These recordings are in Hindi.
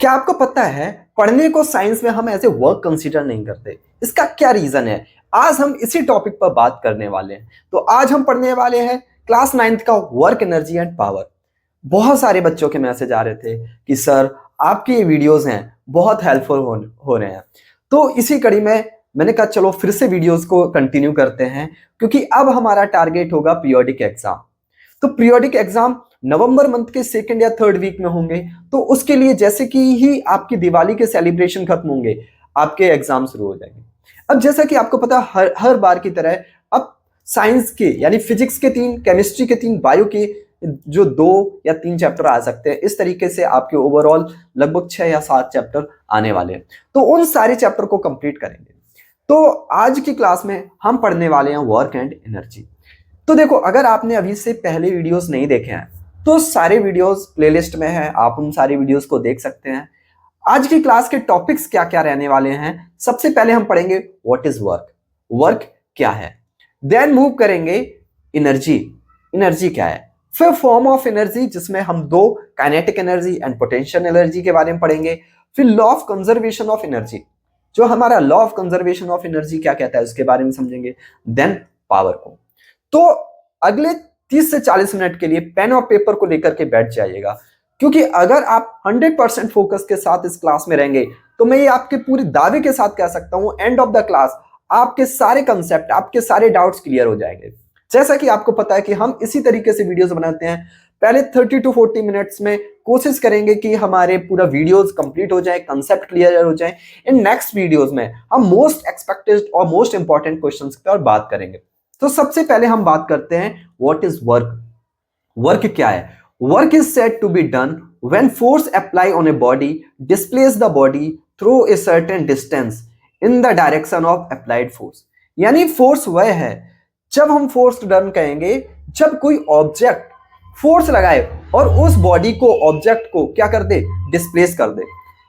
क्या आपको पता है पढ़ने को साइंस में हम ऐसे वर्क कंसीडर नहीं करते? इसका क्या रीजन है? आज हम इसी टॉपिक पर बात करने वाले हैं। तो आज हम पढ़ने वाले हैं क्लास 9th का वर्क एनर्जी एंड पावर। बहुत सारे बच्चों के मैसेज आ रहे थे कि सर आपके ये वीडियोस हैं बहुत हेल्पफुल हो रहे हैं। तो इसी कड़ी में मैंने कहा चलो फिर से वीडियोस को कंटिन्यू करते हैं, क्योंकि अब हमारा टारगेट होगा पीरियोडिक एग्जाम। तो पीरियोडिक एग्जाम नवंबर मंथ के 2nd या 3rd वीक में होंगे। तो उसके लिए जैसे कि ही आपकी दिवाली के सेलिब्रेशन खत्म होंगे, आपके एग्जाम शुरू हो जाएंगे। अब जैसा कि आपको पता हर बार की तरह अब साइंस के यानी फिजिक्स के 3, केमिस्ट्री के 3, बायो के जो 2 या 3 चैप्टर आ सकते हैं, इस तरीके से आपके ओवरऑल लगभग 6 या 7 चैप्टर आने वाले हैं। तो उन सारे चैप्टर को कंप्लीट करेंगे। तो आज की क्लास में हम पढ़ने वाले हैं वर्क एंड एनर्जी। तो देखो, अगर आपने अभी से पहले वीडियोस नहीं देखे हैं तो सारे वीडियोस प्लेलिस्ट में हैं, आप उन सारी वीडियोस को देख सकते हैं। आज की क्लास के टॉपिक्स क्या क्या रहने वाले हैं, सबसे पहले हम पढ़ेंगे व्हाट इज वर्क, वर्क क्या है। देन मूव करेंगे एनर्जी, एनर्जी क्या है। फिर फॉर्म ऑफ एनर्जी, जिसमें हम 2 kinetic energy and potential energy के बारे में पढ़ेंगे। फिर law of conservation of energy, जो हमारा law of conservation of energy क्या कहता है उसके बारे में समझेंगे। देन पावर को। तो अगले 30 से 40 मिनट के लिए पेन और पेपर को लेकर के बैठ जाइएगा, क्योंकि अगर आप 100% फोकस के साथ इस क्लास में रहेंगे तो मैं ये आपके पूरे दावे के साथ कह सकता हूं, एंड ऑफ द क्लास आपके सारे कंसेप्ट, आपके सारे डाउट्स क्लियर हो जाएंगे। जैसा कि आपको पता है कि हम इसी तरीके से वीडियोस बनाते हैं। पहले 30 to 40 मिनट्स में कोशिश करेंगे कि हमारे पूरा वीडियोस कंप्लीट हो जाए, कंसेप्ट क्लियर हो जाए। इन नेक्स्ट वीडियोस में हम मोस्ट एक्सपेक्टेड और मोस्ट इंपॉर्टेंट क्वेश्चंस पर बात करेंगे। तो सबसे पहले हम बात करते हैं व्हाट इज वर्क। वर्क क्या है? Work is said to be done when force apply on a body displace the body through a certain distance in the direction of applied force. यानी फोर्स वह है, जब हम फोर्स डन कहेंगे जब कोई ऑब्जेक्ट फोर्स लगाए और उस बॉडी को, ऑब्जेक्ट को क्या कर दे, डिस्प्लेस कर दे।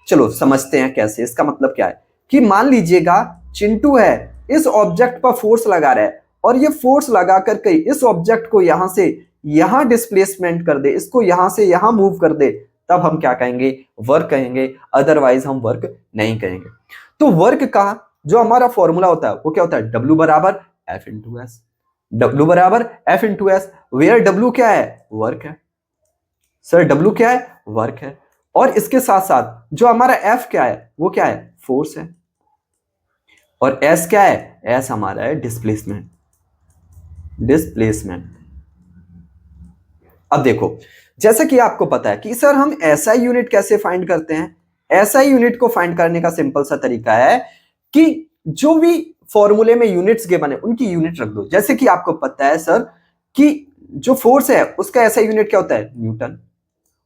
चलो समझते हैं कैसे। इसका मतलब क्या है कि मान लीजिएगा चिंटू है, इस ऑब्जेक्ट पर फोर्स लगा रहा है और ये फोर्स लगा करके इस ऑब्जेक्ट को यहां से यहां डिस्प्लेसमेंट कर दे, इसको यहां से यहां मूव कर दे, तब हम क्या कहेंगे, वर्क कहेंगे। अदरवाइज हम वर्क नहीं कहेंगे। तो वर्क का जो हमारा फॉर्मूला होता है वो क्या होता है, W बराबर F इंटू एस। W बराबर F into S, where W क्या है, वर्क है। सर W क्या है, वर्क है। और इसके साथ साथ जो हमारा F क्या है, वो क्या है, फोर्स है। और S क्या है, S हमारा है डिस्प्लेसमेंट, डिस्प्लेसमेंट। अब देखो, जैसा कि आपको पता है कि सर हम SI यूनिट कैसे फाइंड करते हैं। SI यूनिट को फाइंड करने का सिंपल सा तरीका है कि जो भी फॉर्मूले में यूनिट्स गिवन है उनकी यूनिट रख दो। जैसे कि आपको पता है सर कि जो फोर्स है उसका SI यूनिट क्या होता है, न्यूटन,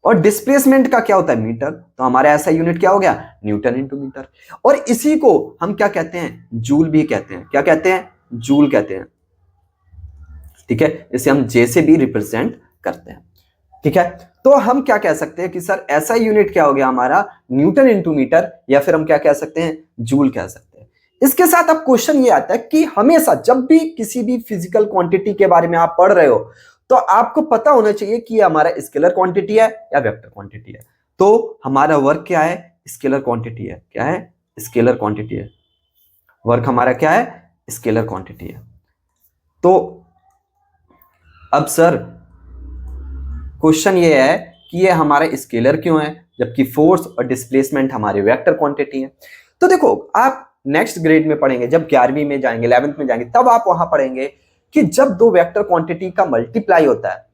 और डिस्प्लेसमेंट का क्या होता है, मीटर। तो हमारा SI यूनिट क्या हो गया, न्यूटन इंटू मीटर। और इसी को हम क्या कहते हैं, जूल भी कहते हैं। क्या कहते हैं, जूल कहते हैं। ठीक है, इसे हम J से भी रिप्रेजेंट करते हैं। ठीक है, तो हम क्या कह सकते हैं कि सर SI यूनिट क्या हो गया हमारा, न्यूटन इंटू मीटर, या फिर हम क्या कह सकते हैं, जूल कह सकते हैं। इसके साथ अब क्वेश्चन ये आता है कि हमेशा जब भी किसी भी फिजिकल क्वांटिटी के बारे में आप पढ़ रहे हो तो आपको पता होना चाहिए कि हमारा स्केलर क्वांटिटी है या वेक्टर क्वांटिटी है। तो हमारा वर्क क्या है, स्केलर क्वांटिटी है। क्या है, स्केलर क्वांटिटी है। वर्क हमारा क्या है, स्केलर क्वांटिटी है। तो अब सर क्वेश्चन ये है कि ये हमारा स्केलर क्यों है जबकि फोर्स और डिस्प्लेसमेंट हमारे वेक्टर क्वांटिटी है। तो देखो, आप नेक्स्ट ग्रेड में पढ़ेंगे, जब 11वीं में जाएंगे, 11th में जाएंगे, तब आप वहां पढ़ेंगे कि जब 2 वेक्टर क्वांटिटी का मल्टीप्लाई होता है,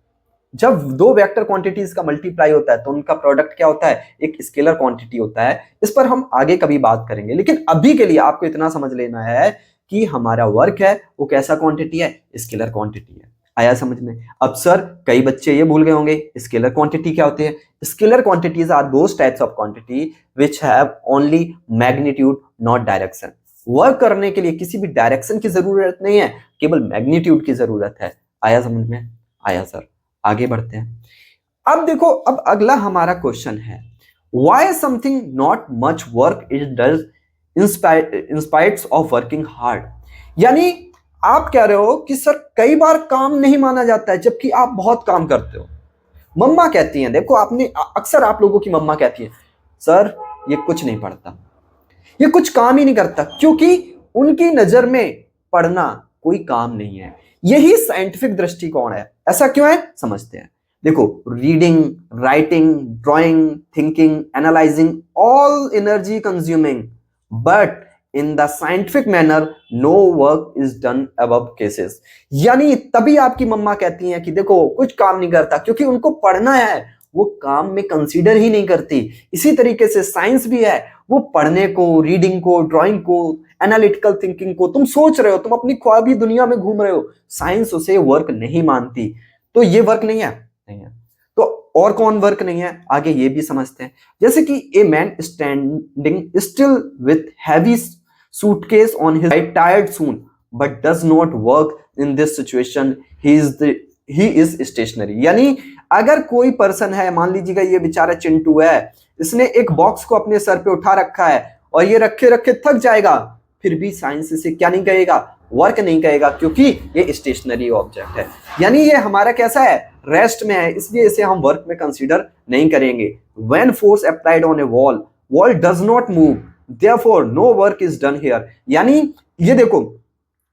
जब 2 वेक्टर क्वांटिटीज का मल्टीप्लाई होता है तो उनका प्रोडक्ट क्या होता है, एक स्केलर क्वांटिटी होता है। इस पर हम आगे कभी बात करेंगे, लेकिन अभी के लिए आपको इतना समझ लेना है कि हमारा वर्क है वो कैसा क्वांटिटी है, स्केलर क्वांटिटी है। आया समझ में। अब सर कई बच्चे ये भूल गए होंगे स्केलर क्वांटिटी क्या होती है। Scalar quantities are those types of quantity which have only magnitude not direction. Work करने के लिए किसी भी डायरेक्शन की जरूरत नहीं है, केवल मैग्नीट्यूड की जरूरत है। आया समझ में, आया सर। आगे बढ़ते हैं। अब देखो, अब अगला हमारा क्वेश्चन है, why something not much work is does in spite of working hard. यानी आप कह रहे हो कि सर कई बार काम नहीं माना जाता है जबकि आप बहुत काम करते हो। मम्मा कहती हैं, देखो आपने अक्सर आप लोगों की मम्मा कहती हैं, सर ये कुछ नहीं पढ़ता, ये कुछ काम ही नहीं करता, क्योंकि उनकी नजर में पढ़ना कोई काम नहीं है। यही साइंटिफिक दृष्टिकोण है। ऐसा क्यों है, समझते हैं। देखो, reading, writing, drawing, thinking, analysing, all energy consuming, but in the scientific manner no work is done above cases. यानी तभी आपकी मम्मा कहती हैं कि देखो कुछ काम नहीं करता, क्योंकि उनको पढ़ना है, वो काम में कंसीडर ही नहीं करती। इसी तरीके से साइंस भी है, वो पढ़ने को, रीडिंग को, ड्राइंग को, एनालिटिकल थिंकिंग को, तुम सोच रहे हो, तुम अपनी ख्वाबी दुनिया में घूम रहे हो, साइंस उसे वर्क नहीं मानती। तो ये वर्क नहीं है, नहीं है। तो और कौन वर्क नहीं है, आगे ये भी समझते हैं। जैसे कि a man standing still with heavy suitcase on his right tired soon but does not work in this situation, he is stationary. यानी अगर कोई पर्सन है, मान लीजिएगा ये बेचारा चिंटू है, इसने एक बॉक्स को अपने सर पे उठा रखा है और ये रखे रखे थक जाएगा, फिर भी साइंस इसे क्या नहीं कहेगा, वर्क नहीं कहेगा, क्योंकि ये स्टेशनरी ऑब्जेक्ट है। यानी ये हमारा कैसा है, रेस्ट में है, इसलिए इसे हम वर्क में कंसीडर नहीं करेंगे। When force applied on a wall, wall does not move, therefore no work is done here. यानी ये देखो,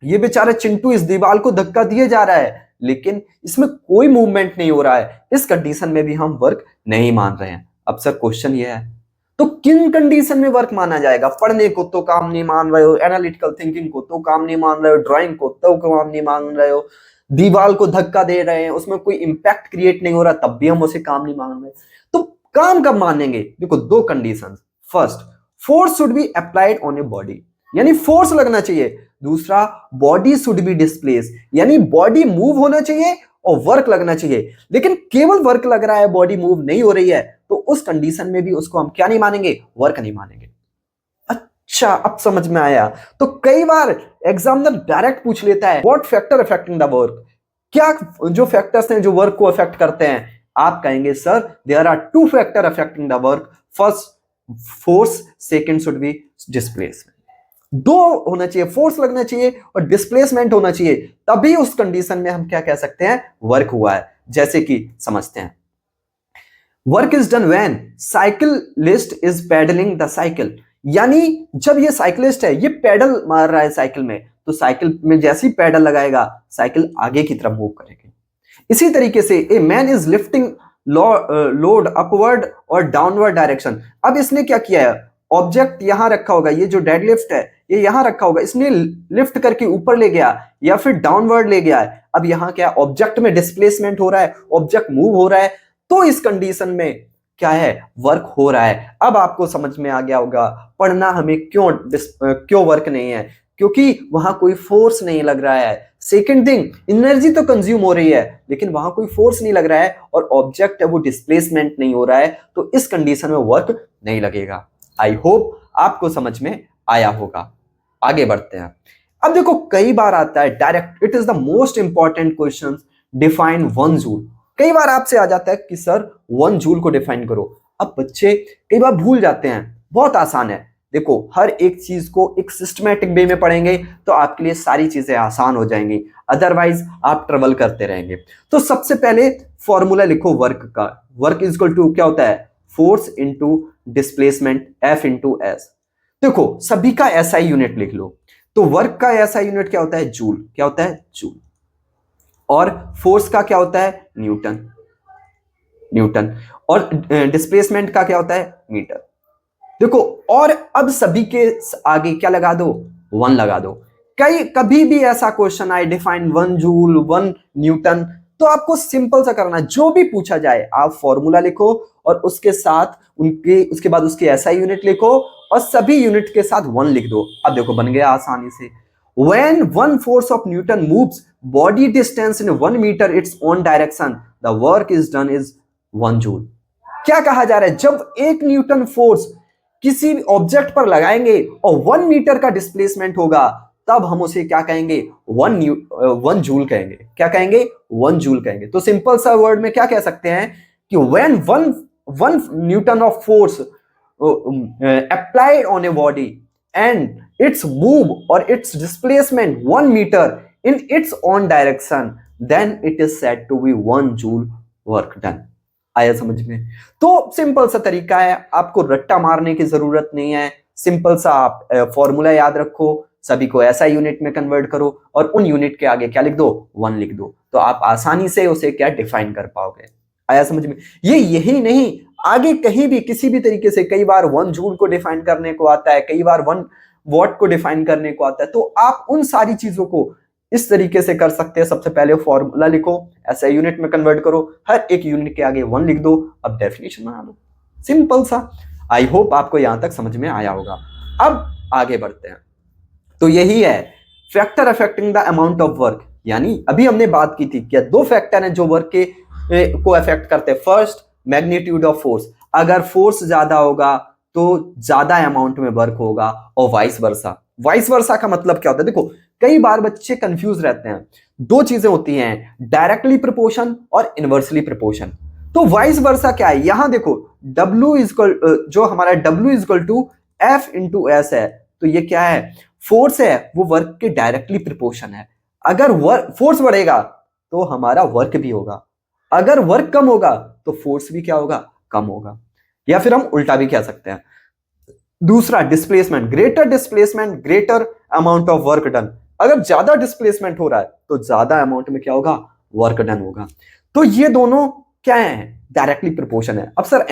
ये बेचारा चिंटू इस दीवार को धक्का दिए जा रहा है, लेकिन इसमें कोई मूवमेंट नहीं हो रहा है। इस कंडीशन में भी हम वर्क नहीं मान रहे हैं। अब सर क्वेश्चन ये है, तो किन कंडीशन में वर्क माना जाएगा? पढ़ने को तो काम नहीं मान रहे हो, एनालिटिकल थिंकिंग को तो काम नहीं मान रहे हो, ड्राइंग को तो काम नहीं मान रहे हो, दीवार को धक्का दे रहे हैं, उसमें कोई इंपैक्ट क्रिएट नहीं हो रहा, तब भी हम उसे काम नहीं मान रहे। तो काम कब मानेंगे? देखो, दो condition. First, force should be applied on a body, यानी फोर्स लगना चाहिए। दूसरा, बॉडी शुड बी डिस्प्लेस, यानी बॉडी मूव होना चाहिए और वर्क लगना चाहिए। लेकिन केवल वर्क लग रहा है, बॉडी मूव नहीं हो रही है, तो उस कंडीशन में भी उसको हम क्या नहीं मानेंगे, वर्क नहीं मानेंगे। अच्छा, अब समझ में आया। तो कई बार एग्जामिनर डायरेक्ट पूछ लेता है, what factor affecting the work, क्या जो फैक्टर्स हैं जो वर्क को अफेक्ट करते हैं? आप कहेंगे sir there are two factor affecting the work, first force, second should be displacement. दो होना चाहिए, फोर्स लगना चाहिए और डिस्प्लेसमेंट होना चाहिए, तभी उस कंडीशन में हम क्या कह सकते हैं, वर्क हुआ है। जैसे कि समझते हैं, work is done when cyclist is pedalling the cycle. यानी जब ये साइकिलिस्ट है, ये पेडल मार रहा है साइकिल में, तो साइकिल में जैसे ही पेडल लगाएगा, साइकिल आगे की तरफ मूव करेगी। इसी तरीके से a man is lifting load upward और डाउनवर्ड डायरेक्शन। अब इसने क्या किया है, ऑब्जेक्ट यहां रखा होगा, ये जो डेड लिफ्ट है ये यहां रखा होगा, इसने लिफ्ट करके ऊपर ले गया या फिर डाउनवर्ड ले गया है। अब यहां क्या, ऑब्जेक्ट में डिस्प्लेसमेंट हो रहा है, ऑब्जेक्ट मूव हो रहा है, तो इस कंडीशन में क्या है, वर्क हो रहा है। अब आपको समझ में आ गया होगा पढ़ना हमें क्यों वर्क नहीं है, क्योंकि वहां कोई फोर्स नहीं लग रहा है। सेकेंड थिंग, एनर्जी तो कंज्यूम हो रही है, लेकिन वहां कोई फोर्स नहीं लग रहा है और ऑब्जेक्ट है वो डिस्प्लेसमेंट नहीं हो रहा है, तो इस कंडीशन में वर्क नहीं लगेगा। आई होप आपको समझ में आया होगा। आगे बढ़ते हैं। अब देखो, कई बार आता है direct, it is the most important question, define one joule. कई बार आपसे आ जाता है कि सर वन जूल को डिफाइन करो। अब बच्चे कई बार भूल जाते हैं, बहुत आसान है। देखो, हर एक चीज को एक सिस्टमैटिक वे में पढ़ेंगे तो आपके लिए सारी चीजें आसान हो जाएंगी, अदरवाइज आप ट्रेवल करते रहेंगे। तो सबसे पहले फॉर्मूला लिखो वर्क का। वर्क इज इक्वल टू क्या होता है, force into displacement, F into S. देखो, सभी का एसआई यूनिट लिख लो। तो वर्क का एसआई यूनिट क्या होता है, जूल। क्या होता है, जूल। और फोर्स का क्या होता है, न्यूटन, न्यूटन। और डिस्प्लेसमेंट का क्या होता है, मीटर। देखो, और अब सभी के आगे क्या लगा दो, वन लगा दो। कभी भी ऐसा क्वेश्चन आए, define one joule, one Newton, तो आपको सिंपल सा करना, जो भी पूछा जाए आप फॉर्मूला लिखो और उसके साथ उसके बाद उसके एसआई यूनिट लिखो और सभी यूनिट के साथ वन लिख दो। अब देखो, बन गया आसानी से। When one force of Newton moves body distance in 1 meter its own direction, the work is done is 1 joule. क्या कहा जा रहा है, जब एक न्यूटन फोर्स किसी ऑब्जेक्ट पर लगाएंगे और 1 मीटर का डिस्प्लेसमेंट होगा, तब हम उसे क्या कहेंगे, 1 जूल कहेंगे। क्या कहेंगे, 1 जूल कहेंगे। तो सिंपल सा वर्ड में क्या कह सकते हैं कि when one Newton of force applied on a body and its move or its displacement 1 meter in its own direction, then it is said to be 1 joule work done. आया समझ में? तो सिंपल सा तरीका है, आपको रट्टा मारने की जरूरत नहीं है। सिंपल सा आप फॉर्मूला याद रखो, सभी को ऐसा यूनिट में कन्वर्ट करो और उन यूनिट के आगे क्या लिख दो, 1 लिख दो, तो आप आसानी से उसे क्या डिफाइन कर पाओगे। आया समझ में? ये यही नहीं, आगे कहीं भी किसी भी तरीके से, कई बार 1 जूल को डिफाइन करने को आता है, कई बार 1 वॉट को डिफाइन करने को आता है, तो आप उन सारी चीजों को इस तरीके से कर सकते हैं। सबसे पहले फॉर्मूला लिखो, ऐसा यूनिट में कन्वर्ट करो, हर एक यूनिट के आगे 1 लिख दो, अब डेफिनेशन बना लो, सिंपल सा। आई होप आपको यहां तक समझ में आया होगा। अब आगे बढ़ते हैं। तो यही है factor affecting the amount of work, यानी अभी हमने बात की थी क्या 2 फैक्टर हैं जो वर्क के को अफेक्ट करते हैं। फर्स्ट, मैग्नीट्यूड ऑफ फोर्स, अगर फोर्स ज्यादा होगा तो ज्यादा अमाउंट में वर्क होगा, और वाइस वर्सा। वाइस वर्सा का मतलब क्या होता है? देखो कई बार बच्चे कंफ्यूज रहते हैं, 2 चीजें होती हैं, डायरेक्टली प्रोपोर्शन और इनवर्सली प्रोपोर्शन। तो वाइस वर्सा क्या है? यहां देखो W इक्वल, जो हमारा W equal to F into S है, तो ये क्या है? फोर्स है, वो वर्क के डायरेक्टली प्रोपोर्शन है। अगर वर्क फोर्स बढ़ेगा तो हमारा वर्क भी होगा, अगर वर्क कम होगा तो फोर्स भी क्या होगा? कम होगा। या फिर हम उल्टा भी कह सकते हैं। दूसरा, displacement, greater displacement greater amount of work done, अगर ज्यादा डिस्प्लेसमेंट हो रहा है तो ज्यादा अमाउंट में क्या होगा? वर्क डन होगा। तो ये दोनों क्या है? डायरेक्टली प्रोपोर्शन है। अब सर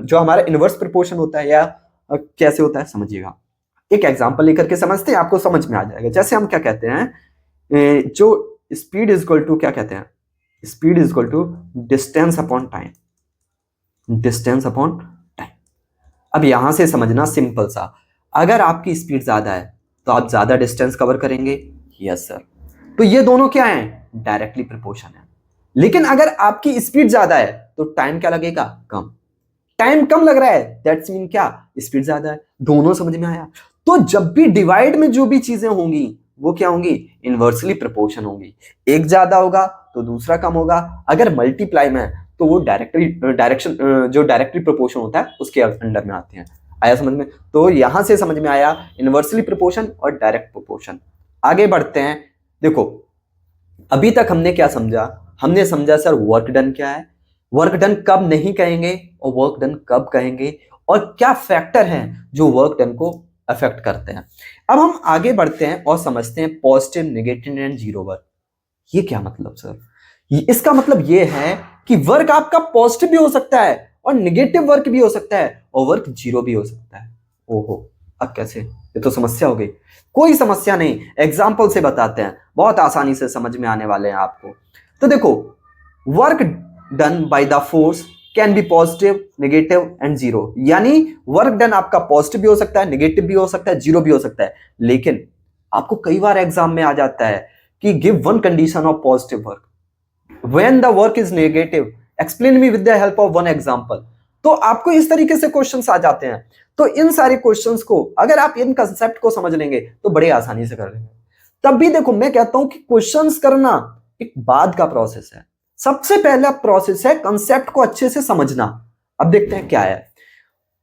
जो हमारा इनवर्स प्रोपोर्शन होता है या कैसे होता है, समझिएगा। एक एग्जांपल लेकर के समझते हैं, आपको समझ में आ जाएगा। जैसे हम क्या कहते हैं, जो स्पीड इज इक्वल टू, क्या कहते हैं, speed is equal to distance upon time, distance upon time. अब यहां से समझना सिंपल सा, अगर आपकी स्पीड ज्यादा है तो आप ज्यादा डिस्टेंस कवर करेंगे, यस सर। तो ये दोनों क्या हैं? डायरेक्टली प्रोपोर्शन है। लेकिन अगर आपकी स्पीड ज्यादा है तो टाइम क्या लगेगा? कम। टाइम कम लग रहा है, दैट्स मीन क्या? स्पीड ज्यादा है। दोनों समझ में आया? तो जब भी डिवाइड में जो भी चीजें होंगी वो क्या होंगी? इनवर्सली प्रोपोर्शन होंगी। एक ज्यादा होगा तो दूसरा कम होगा। अगर मल्टीप्लाई में तो वो डायरेक्शन जो डायरेक्टली प्रोपोर्शन होता है उसके अंडर में आते हैं। आया समझ में? तो यहां से समझ में आया इनवर्सली प्रोपोर्शन और डायरेक्ट प्रोपोर्शन। आगे बढ़ते हैं। देखो अभी तक हमने क्या समझा? हमने समझा सर वर्क डन क्या है, वर्क डन कब नहीं कहेंगे और वर्क डन कब कहेंगे, और क्या फैक्टर हैं जो वर्क डन को अफेक्ट करते हैं। अब हम आगे बढ़ते हैं और समझते हैं positive, negative and zero work. ये क्या मतलब सर? इसका मतलब ये है कि वर्क आपका पॉजिटिव भी हो सकता है और नेगेटिव वर्क भी हो सकता है और वर्क जीरो भी हो सकता है। ओहो, अब कैसे? ये तो समस्या हो गई। कोई समस्या नहीं, एग्जाम्पल से बताते हैं, बहुत आसानी से समझ में आने वाले हैं आपको। तो देखो, work done by the force can be positive, negative and zero, यानी वर्क डन आपका पॉजिटिव भी हो सकता है, नेगेटिव भी हो सकता है, जीरो भी हो सकता है। लेकिन आपको कई बार एग्जाम में आ जाता है कि give one condition of positive work, when the work is negative explain me with the help of one example. तो आपको इस तरीके से क्वेश्चंस आ जाते हैं। तो इन सारे क्वेश्चंस को अगर आप इन कंसेप्ट को समझ लेंगे तो बड़े आसानी से कर लेंगे। तब भी देखो मैं कहता हूं कि क्वेश्चंस करना एक बाद का प्रोसेस है, सबसे पहला प्रोसेस है कंसेप्ट को अच्छे से समझना। अब देखते हैं क्या है।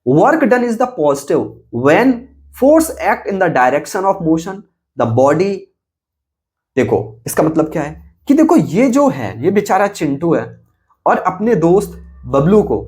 Work done is the positive when force act in the direction of motion the body. देखो इसका मतलब क्या है कि देखो ये जो है, ये बेचारा चिंटू है और अपने दोस्त बबलू को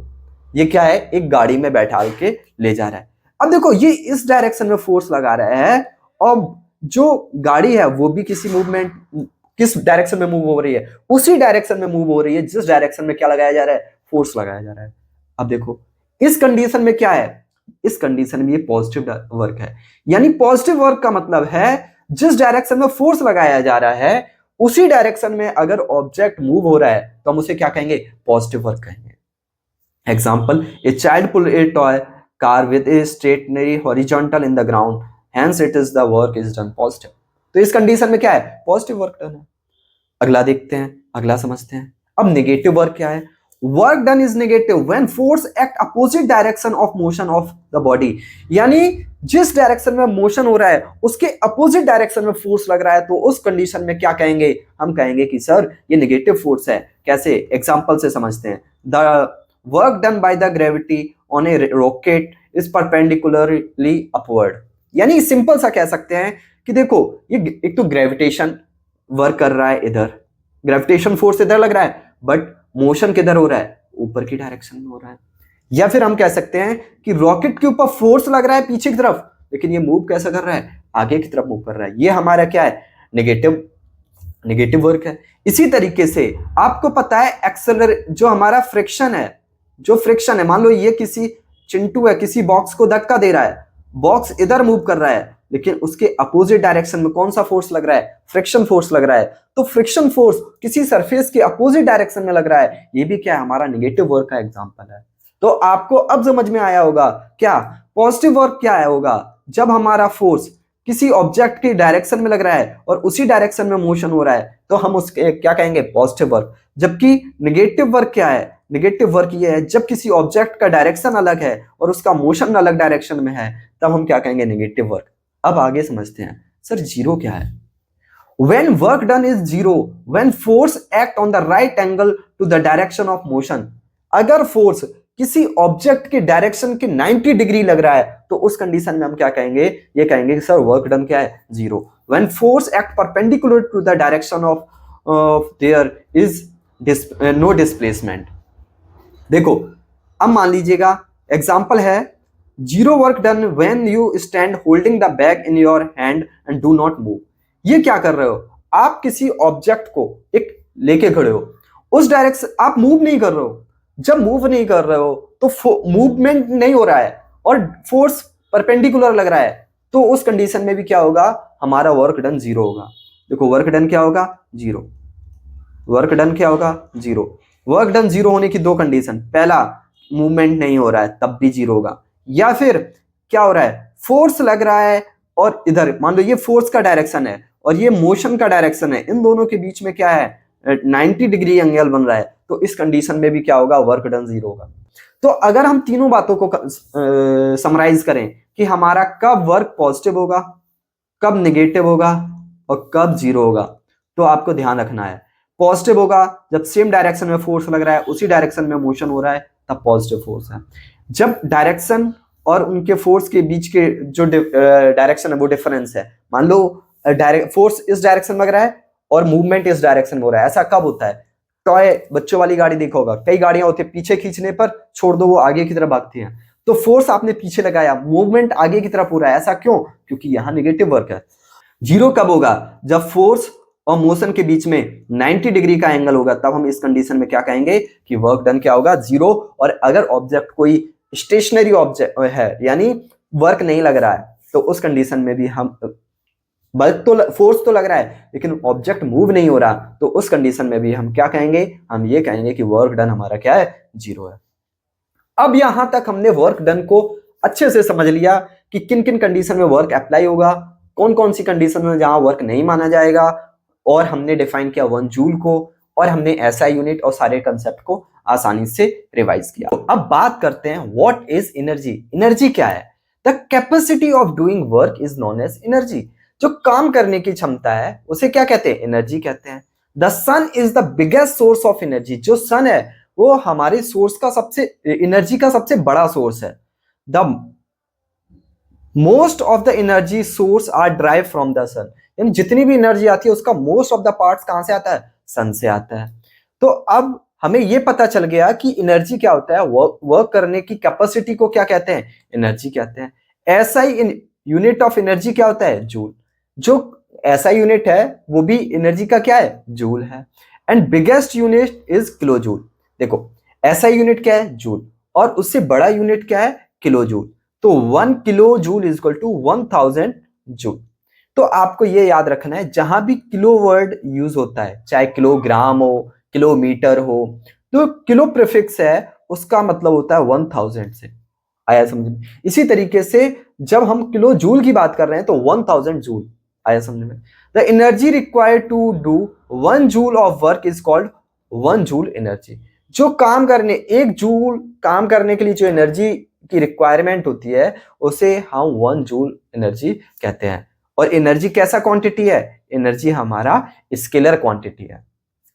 ये क्या है, एक गाड़ी में बैठा के ले जा रहा है। अब देखो ये इस डायरेक्शन में फोर्स लगा रहा है और जो गाड़ी है वो भी किस डायरेक्शन में मूव हो रही है, उसी डायरेक्शन में मूव हो रही है जिस डायरेक्शन में क्या लगाया जा रहा है, फोर्स लगाया जा रहा है। अब देखो इस कंडीशन में क्या है, इस कंडीशन में ये पॉजिटिव वर्क है। यानी पॉजिटिव वर्क का मतलब है जिस डायरेक्शन में फोर्स लगाया जा रहा है उसी डायरेक्शन में अगर ऑब्जेक्ट मूव हो रहा है तो हम उसे क्या कहेंगे, पॉजिटिव वर्क कहेंगे। Example, a child pull a toy car with a stationary horizontal in the ground, hence it is the work is done positive. तो इस कंडीशन में क्या है, पॉजिटिव वर्क डन है। अगला देखते हैं, अगला समझते हैं। अब नेगेटिव वर्क क्या है, work done is negative when force act opposite direction of motion of the body. यानी जिस डायरेक्शन में मोशन हो रहा है उसके अपोजिट डायरेक्शन में फोर्स लग रहा है, तो उस कंडीशन में क्या कहेंगे, हम कहेंगे कि सर ये नेगेटिव फोर्स है। कैसे, एग्जांपल से समझते हैं। The work done by the gravity on A rocket is perpendicularly upward. यानी सिंपल सा कह सकते हैं कि देखो ये एक तो ग्रेविटेशन वर्क कर रहा है, इधर ग्रेविटेशन फोर्स इधर लग रहा है, बट मोशन किधर हो रहा है, ऊपर की डायरेक्शन में हो रहा है। या फिर हम कह सकते हैं कि रॉकेट के ऊपर फोर्स लग रहा है पीछे की तरफ, लेकिन ये मूव कैसा कर रहा है, आगे की तरफ मूव कर रहा है। ये हमारा क्या है, नेगेटिव वर्क है। इसी तरीके से आपको पता है जो हमारा फ्रिक्शन है, मान लो ये किसी चिंटू है, किसी बॉक्स को धक्का दे रहा है, बॉक्स इधर मूव कर रहा है, लेकिन उसके अपोजिट डायरेक्शन में कौन सा फोर्स लग रहा है, फ्रिक्शन फोर्स लग रहा है। तो फ्रिक्शन फोर्स किसी सरफेस के अपोजिट डायरेक्शन में लग रहा है, ये भी क्या है, हमारा नेगेटिव वर्क का एग्जांपल है। तो आपको अब समझ में आया होगा क्या पॉजिटिव वर्क क्या है होगा, जब हमारा फोर्स किसी ऑब्जेक्ट की डायरेक्शन में लग रहा है और उसी डायरेक्शन में मोशन हो रहा है, तो हम उसके क्या कहेंगे, पॉजिटिव वर्क। जबकि नेगेटिव वर्क क्या है, नेगेटिव वर्क ये है जब किसी ऑब्जेक्ट का डायरेक्शन अलग है और उसका मोशन अलग डायरेक्शन में है, तब हम क्या कहेंगे, नेगेटिव वर्क। अब आगे समझते हैं, सर जीरो क्या है। When work done is zero, when force act on the right angle to the direction of motion, अगर फोर्स किसी ऑब्जेक्ट के डायरेक्शन के 90 डिग्री लग रहा है, तो उस कंडीशन में हम क्या कहेंगे, ये कहेंगे कि सर वर्क डन क्या है, zero. When force act perpendicular to the direction of there is no displacement। देखो अब मान लीजिएगा एग्जांपल है, zero work done when you stand holding the bag in your hand and do not move. ये क्या कर रहे हो, आप किसी ऑब्जेक्ट को एक लेके खड़े हो, उस डायरेक्शन आप मूव नहीं कर रहे हो। जब मूव नहीं कर रहे हो तो मूवमेंट नहीं हो रहा है और फोर्स परपेंडिकुलर लग रहा है, तो उस कंडीशन में भी क्या होगा, हमारा वर्क डन जीरो होगा। देखो वर्क डन क्या होगा, जीरो। वर्क डन क्या होगा, जीरो। वर्क डन जीरो होने की दो कंडीशन, पहला मूवमेंट नहीं हो रहा है तब भी जीरो होगा, या फिर क्या हो रहा है, फोर्स लग रहा है और इधर मान लो ये फोर्स का डायरेक्शन है और ये मोशन का डायरेक्शन है, इन दोनों के बीच में क्या है, 90 डिग्री एंगल बन रहा है, तो इस कंडीशन में भी क्या होगा, वर्क डन जीरो होगा। तो अगर हम तीनों बातों को समराइज करें कि हमारा कब वर्क पॉजिटिव होगा, कब नेगेटिव होगा और कब जीरो होगा, तो आपको ध्यान रखना है, पॉजिटिव होगा जब सेम डायरेक्शन में फोर्स लग रहा है, उसी डायरेक्शन में मोशन हो रहा है, तब पॉजिटिव फोर्स है। जब डायरेक्शन और उनके फोर्स के बीच के जो डायरेक्शन है वो डिफरेंस है, मान लो फोर्स इस डायरेक्शन में लग रहा है और मूवमेंट इस डायरेक्शन में हो रहा है। ऐसा कब होता है, टॉय बच्चों वाली गाड़ी देखा होगा, कई गाड़ियां होती है पीछे खींचने पर छोड़ दो वो आगे की तरफ भागती हैं, तो फोर्स आपने पीछे लगाया, मूवमेंट आगे की तरफ हो रहा है, ऐसा क्यों, क्योंकि यहां नेगेटिव वर्क है। जीरो कब होगा, जब फोर्स और मोशन के बीच में 90 डिग्री का एंगल होगा, तब हम इस कंडीशन में क्या कहेंगे कि वर्क डन क्या होगा, जीरो। और अगर ऑब्जेक्ट कोई स्टेशनरी ऑब्जेक्ट है, यानी वर्क नहीं लग रहा है, तो उस कंडीशन में भी हम वर्क तो फोर्स तो लग रहा है लेकिन ऑब्जेक्ट मूव नहीं हो रहा, तो उस कंडीशन में भी हम क्या कहेंगे, हम ये कहेंगे कि वर्क डन हमारा क्या है, जीरो है। अब यहां तक हमने वर्क डन को अच्छे से समझ लिया कि किन किन कंडीशन में वर्क अप्लाई होगा, कौन कौन सी कंडीशन में जहां वर्क नहीं माना जाएगा, और हमने डिफाइन किया 1 जूल को, और हमने एसआई यूनिट और सारे कंसेप्ट को आसानी से रिवाइज किया। तो अब बात करते हैं व्हाट इज एनर्जी। एनर्जी क्या है, the capacity of doing work is known as energy. जो काम करने की क्षमता है उसे क्या कहते हैं, एनर्जी कहते हैं। The sun is the biggest source of energy. जो सन है वो हमारे सोर्स का एनर्जी का सबसे बड़ा सोर्स है। The most of the energy source are drive from the sun. यानी जितनी भी एनर्जी आती है उसका मोस्ट ऑफ द पार्ट्स कहां से आता है, सन से आता है। तो अब हमें यह पता चल गया कि एनर्जी क्या होता है, वर्क करने की कैपेसिटी को क्या कहते हैं, एनर्जी कहते हैं। एसआई यूनिट ऑफ एनर्जी क्या होता है, जूल। जो एसआई यूनिट है वो भी एनर्जी का क्या है, जूल है। And biggest unit is kilo joule. देखो एसआई यूनिट क्या है, जूल, और उससे बड़ा यूनिट क्या है, किलो जूल। तो 1 kilo joule is equal to 1000 joule. तो आपको ये याद रखना है, जहां भी किलो वर्ड यूज होता है, चाहे किलोग्राम हो, किलोमीटर हो, तो किलो प्रीफिक्स है उसका मतलब होता है 1000 से। आया समझ में। इसी तरीके से जब हम किलो जूल की बात कर रहे हैं तो 1000 जूल। आया समझ में। The energy required to do 1 joule of work is called 1 joule energy. जो काम करने 1 जूल काम करने के लिए जो एनर्जी की रिक्वायरमेंट होती है उसे हम 1 जूल एनर्जी कहते हैं। और एनर्जी कैसा क्वांटिटी है, एनर्जी हमारा स्केलर क्वांटिटी है।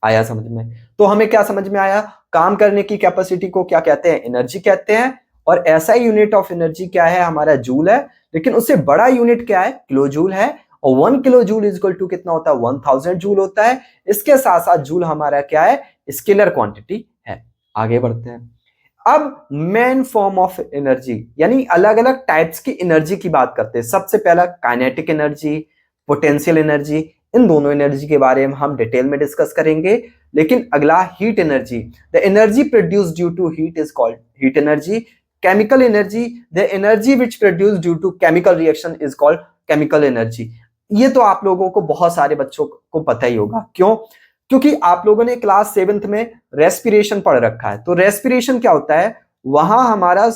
आया समझ में। तो हमें क्या समझ में आया, काम करने की कैपेसिटी को क्या कहते हैं, एनर्जी कहते हैं। और ऐसा यूनिट ऑफ एनर्जी क्या है, हमारा जूल है, लेकिन उससे बड़ा यूनिट क्या है, किलो जूल है। और 1 kilo joule is equal to कितना होता है, 1000 जूल होता है। इसके साथ साथ जूल हमारा क्या है, स्केलर क्वांटिटी है। आगे बढ़ते हैं। अब मेन फॉर्म ऑफ एनर्जी यानी अलग अलग टाइप्स की एनर्जी की बात करते हैं। सबसे पहला काइनेटिक एनर्जी, पोटेंशियल एनर्जी, इन दोनों एनर्जी के बारे में हम डिटेल में डिस्कस करेंगे। लेकिन अगला heat energy, the energy produced due to heat is called heat energy. Chemical energy, the energy which produced due to chemical reaction is called chemical energy. ये तो आप लोगों को, बहुत सारे बच्चों को पता ही होगा। क्यों? क्योंकि आप लोगों ने क्लास 7th में रेस्पिरेशन पढ़ रखा है। तो रेस्पिरेशन क्या होता है? वहां हमारा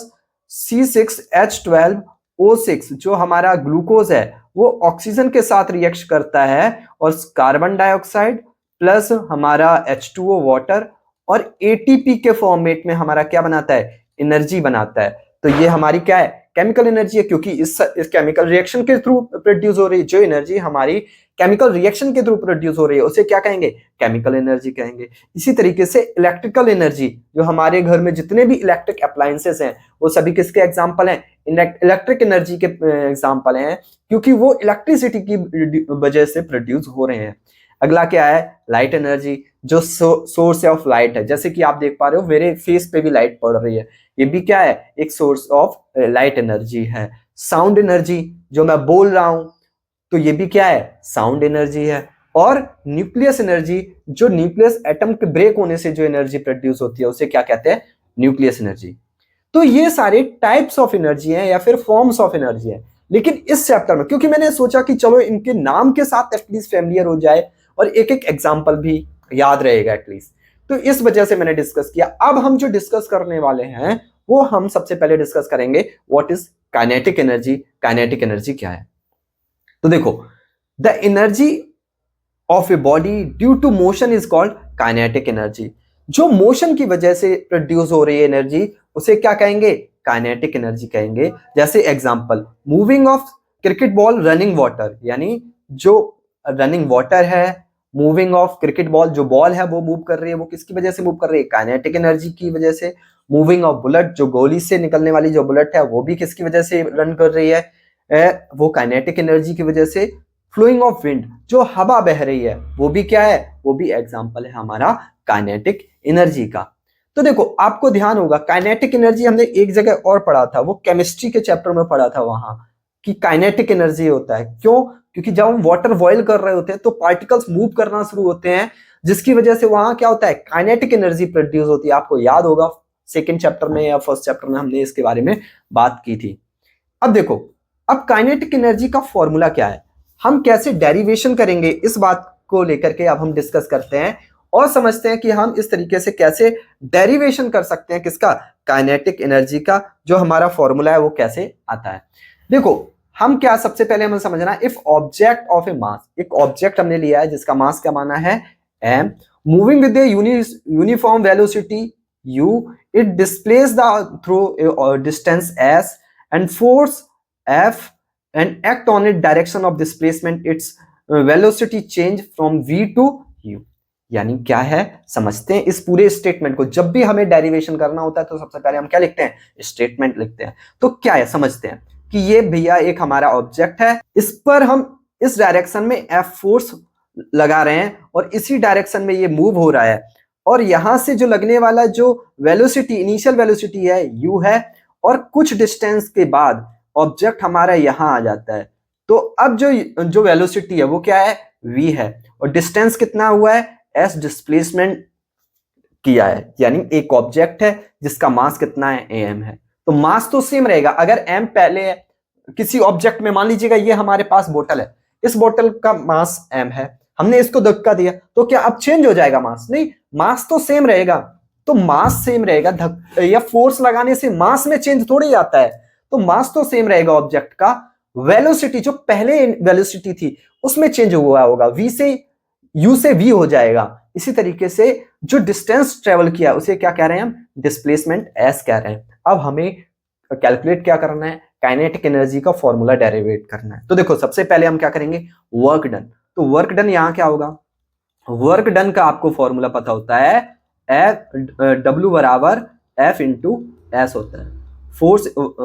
C6H12O6 जो हमारा ग्लूकोज है वो ऑक्सीजन के साथ रिएक्ट करता है और कार्बन डाइऑक्साइड प्लस हमारा H2O वाटर और ATP के फॉर्मेट में हमारा क्या बनाता है? एनर्जी बनाता है। तो ये हमारी क्या है? केमिकल एनर्जी है, क्योंकि इस केमिकल रिएक्शन के थ्रू प्रोड्यूस हो रही जो एनर्जी हमारी केमिकल रिएक्शन के थ्रू प्रोड्यूस हो रही है उसे क्या कहेंगे? केमिकल एनर्जी कहेंगे। इसी तरीके से इलेक्ट्रिकल एनर्जी, जो हमारे घर में जितने भी इलेक्ट्रिक अप्लायंसेस हैं वो सभी किसके एग्जांपल हैं? इलेक्ट्रिक एनर्जी के एग्जांपल हैं, क्योंकि वो इलेक्ट्रिसिटी की वजह से प्रोड्यूस हो रहे हैं। अगला क्या है? लाइट एनर्जी, जो सोर्स ऑफ लाइट है। जैसे कि आप देख पा रहे हो मेरे फेस पे भी लाइट पड़ रही है, ये भी क्या है? एक सोर्स ऑफ लाइट एनर्जी है। साउंड एनर्जी, जो मैं बोल रहा हूं तो ये भी क्या है? साउंड एनर्जी है। और न्यूक्लियस एनर्जी, जो न्यूक्लियस एटम के ब्रेक होने से जो एनर्जी प्रोड्यूस होती है उसे क्या कहते हैं? Nucleus energy. तो ये सारे टाइप्स ऑफ एनर्जी हैं या फिर फॉर्म्स ऑफ एनर्जी हैं। लेकिन इस चैप्टर में, क्योंकि मैंने सोचा कि चलो इनके नाम के साथ एटलीस्ट फैमिलियर हो जाए और एक एक एग्जाम्पल भी याद रहेगा एटलीस्ट, तो इस वजह से मैंने डिस्कस किया। अब हम जो डिस्कस करने वाले हैं वो हम सबसे पहले डिस्कस करेंगे what is kinetic energy. Kinetic energy क्या है? तो देखो, the energy of a body due to motion is called kinetic energy. जो मोशन की वजह से प्रोड्यूस हो रही है एनर्जी उसे क्या कहेंगे? काइनेटिक एनर्जी कहेंगे। जैसे example, moving of cricket ball running water, यानी जो रनिंग वाटर है, मूविंग ऑफ क्रिकेट बॉल, जो बॉल है वो मूव कर रही है, वो किसकी वजह से मूव कर रही है? काइनेटिक एनर्जी की वजह से। मूविंग ऑफ बुलेट, जो गोली से निकलने वाली जो बुलेट है वो भी किसकी वजह से रन कर रही है? वो काइनेटिक एनर्जी की वजह से। फ्लोइंग ऑफ विंड, जो हवा बह रही है वो भी क्या है? वो भी एग्जांपल है हमारा काइनेटिक एनर्जी का। तो देखो, आपको ध्यान होगा काइनेटिक एनर्जी हमने एक जगह और पढ़ा था, वो केमिस्ट्री के चैप्टर में पढ़ा था वहां, कि काइनेटिक एनर्जी होता है। क्यों? क्योंकि जब हम वाटर बॉयल कर रहे होते हैं तो पार्टिकल्स मूव करना शुरू होते हैं, जिसकी वजह से वहां क्या होता है? काइनेटिक एनर्जी प्रोड्यूस होती है। आपको याद होगा सेकेंड चैप्टर में या फर्स्ट चैप्टर में हमने इसके बारे में बात की थी। अब देखो, अब काइनेटिक एनर्जी का फॉर्मूला क्या है, हम कैसे डेरिवेशन करेंगे, इस बात को लेकर के अब हम डिस्कस करते हैं और समझते हैं कि हम इस तरीके से कैसे डेरिवेशन कर सकते हैं किसका? काइनेटिक एनर्जी का। जो हमारा फॉर्मूला है वो कैसे आता है। देखो, हम क्या, सबसे पहले हमें समझना है, इफ ऑब्जेक्ट ऑफ ए मास, एक ऑब्जेक्ट हमने लिया है जिसका मास क्या माना है? m, moving with uniform velocity u, it displays the through a distance s and force f and act on its direction of displacement, its velocity change from v to u। यानी क्या है, समझते हैं इस पूरे स्टेटमेंट को। जब भी हमें डेरिवेशन करना होता है तो सबसे पहले हम क्या लिखते हैं? स्टेटमेंट लिखते हैं। तो क्या है, समझते हैं कि ये भैया एक हमारा ऑब्जेक्ट है, इस पर हम इस डायरेक्शन में एफ फोर्स लगा रहे हैं और इसी डायरेक्शन में ये मूव हो रहा है, और यहां से जो लगने वाला जो वेलोसिटी, इनिशियल वेलोसिटी है u है, और कुछ डिस्टेंस के बाद ऑब्जेक्ट हमारा यहां आ जाता है। तो अब जो वेलोसिटी है वो क्या है? v है, और डिस्टेंस कितना हुआ है? s डिस्प्लेसमेंट किया है, यानी एक ऑब्जेक्ट है जिसका मास कितना है? am है। तो मास तो सेम रहेगा। अगर m पहले है किसी ऑब्जेक्ट में, मान लीजिएगा ये हमारे पास बोतल है, इस बोतल का मास m है, हमने इसको धक्का दिया तो क्या अब चेंज हो जाएगा मास? नहीं, मास तो सेम रहेगा। तो मास सेम रहेगा, या फोर्स लगाने से मास में चेंज थोड़ी आता है। तो मास तो सेम रहेगा ऑब्जेक्ट का, वेलोसिटी जो पहले वेलोसिटी थी उसमें चेंज हुआ होगा, v से u से v हो जाएगा। इसी तरीके से जो डिस्टेंस ट्रेवल किया उसे क्या कह रहे हैं हम? डिस्प्लेसमेंट s कह रहे हैं। अब हमें कैलकुलेट क्या करना है? काइनेटिक एनर्जी का फॉर्मूला डेरिवेट करना है। तो देखो, सबसे पहले हम क्या करेंगे? Work done. तो वर्क डन यहां क्या होगा? वर्क डन का आपको फॉर्मूला पता होता है, W बराबर F इंटू एस होता है,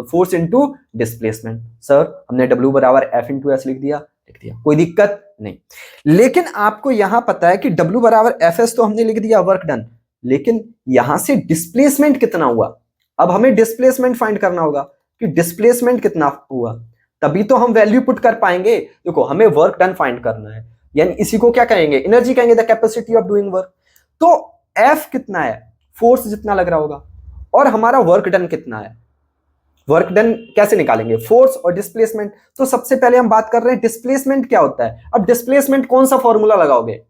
फोर्स इंटू डिस्प्लेसमेंट। सर हमने W बराबर F इंटू एस लिख दिया, कोई दिक्कत नहीं। लेकिन आपको यहां पता है कि W बराबर Fs तो हमने लिख दिया वर्क डन, लेकिन यहां से डिस्प्लेसमेंट कितना हुआ। अब हमें डिस्प्लेसमेंट फाइंड करना होगा कि डिस्प्लेसमेंट कितना हुआ, तभी तो हम वैल्यू पुट कर पाएंगे। देखो हमें वर्क डन फाइंड करना है, यानी इसी को क्या कहेंगे, एनर्जी कहेंगे, the capacity of doing work. तो एफ कितना है, फोर्स जितना लग रहा होगा, और हमारा वर्क डन कितना है। वर्क डन कैसे निकालेंगे, फोर्स और डिस्प्लेसमेंट। तो सबसे पहले हम बात कर रहे हैं डिस्प्लेसमेंट क्या होता है। अब डिस्प्लेसमेंट कौन सा फॉर्मूला लगाओगे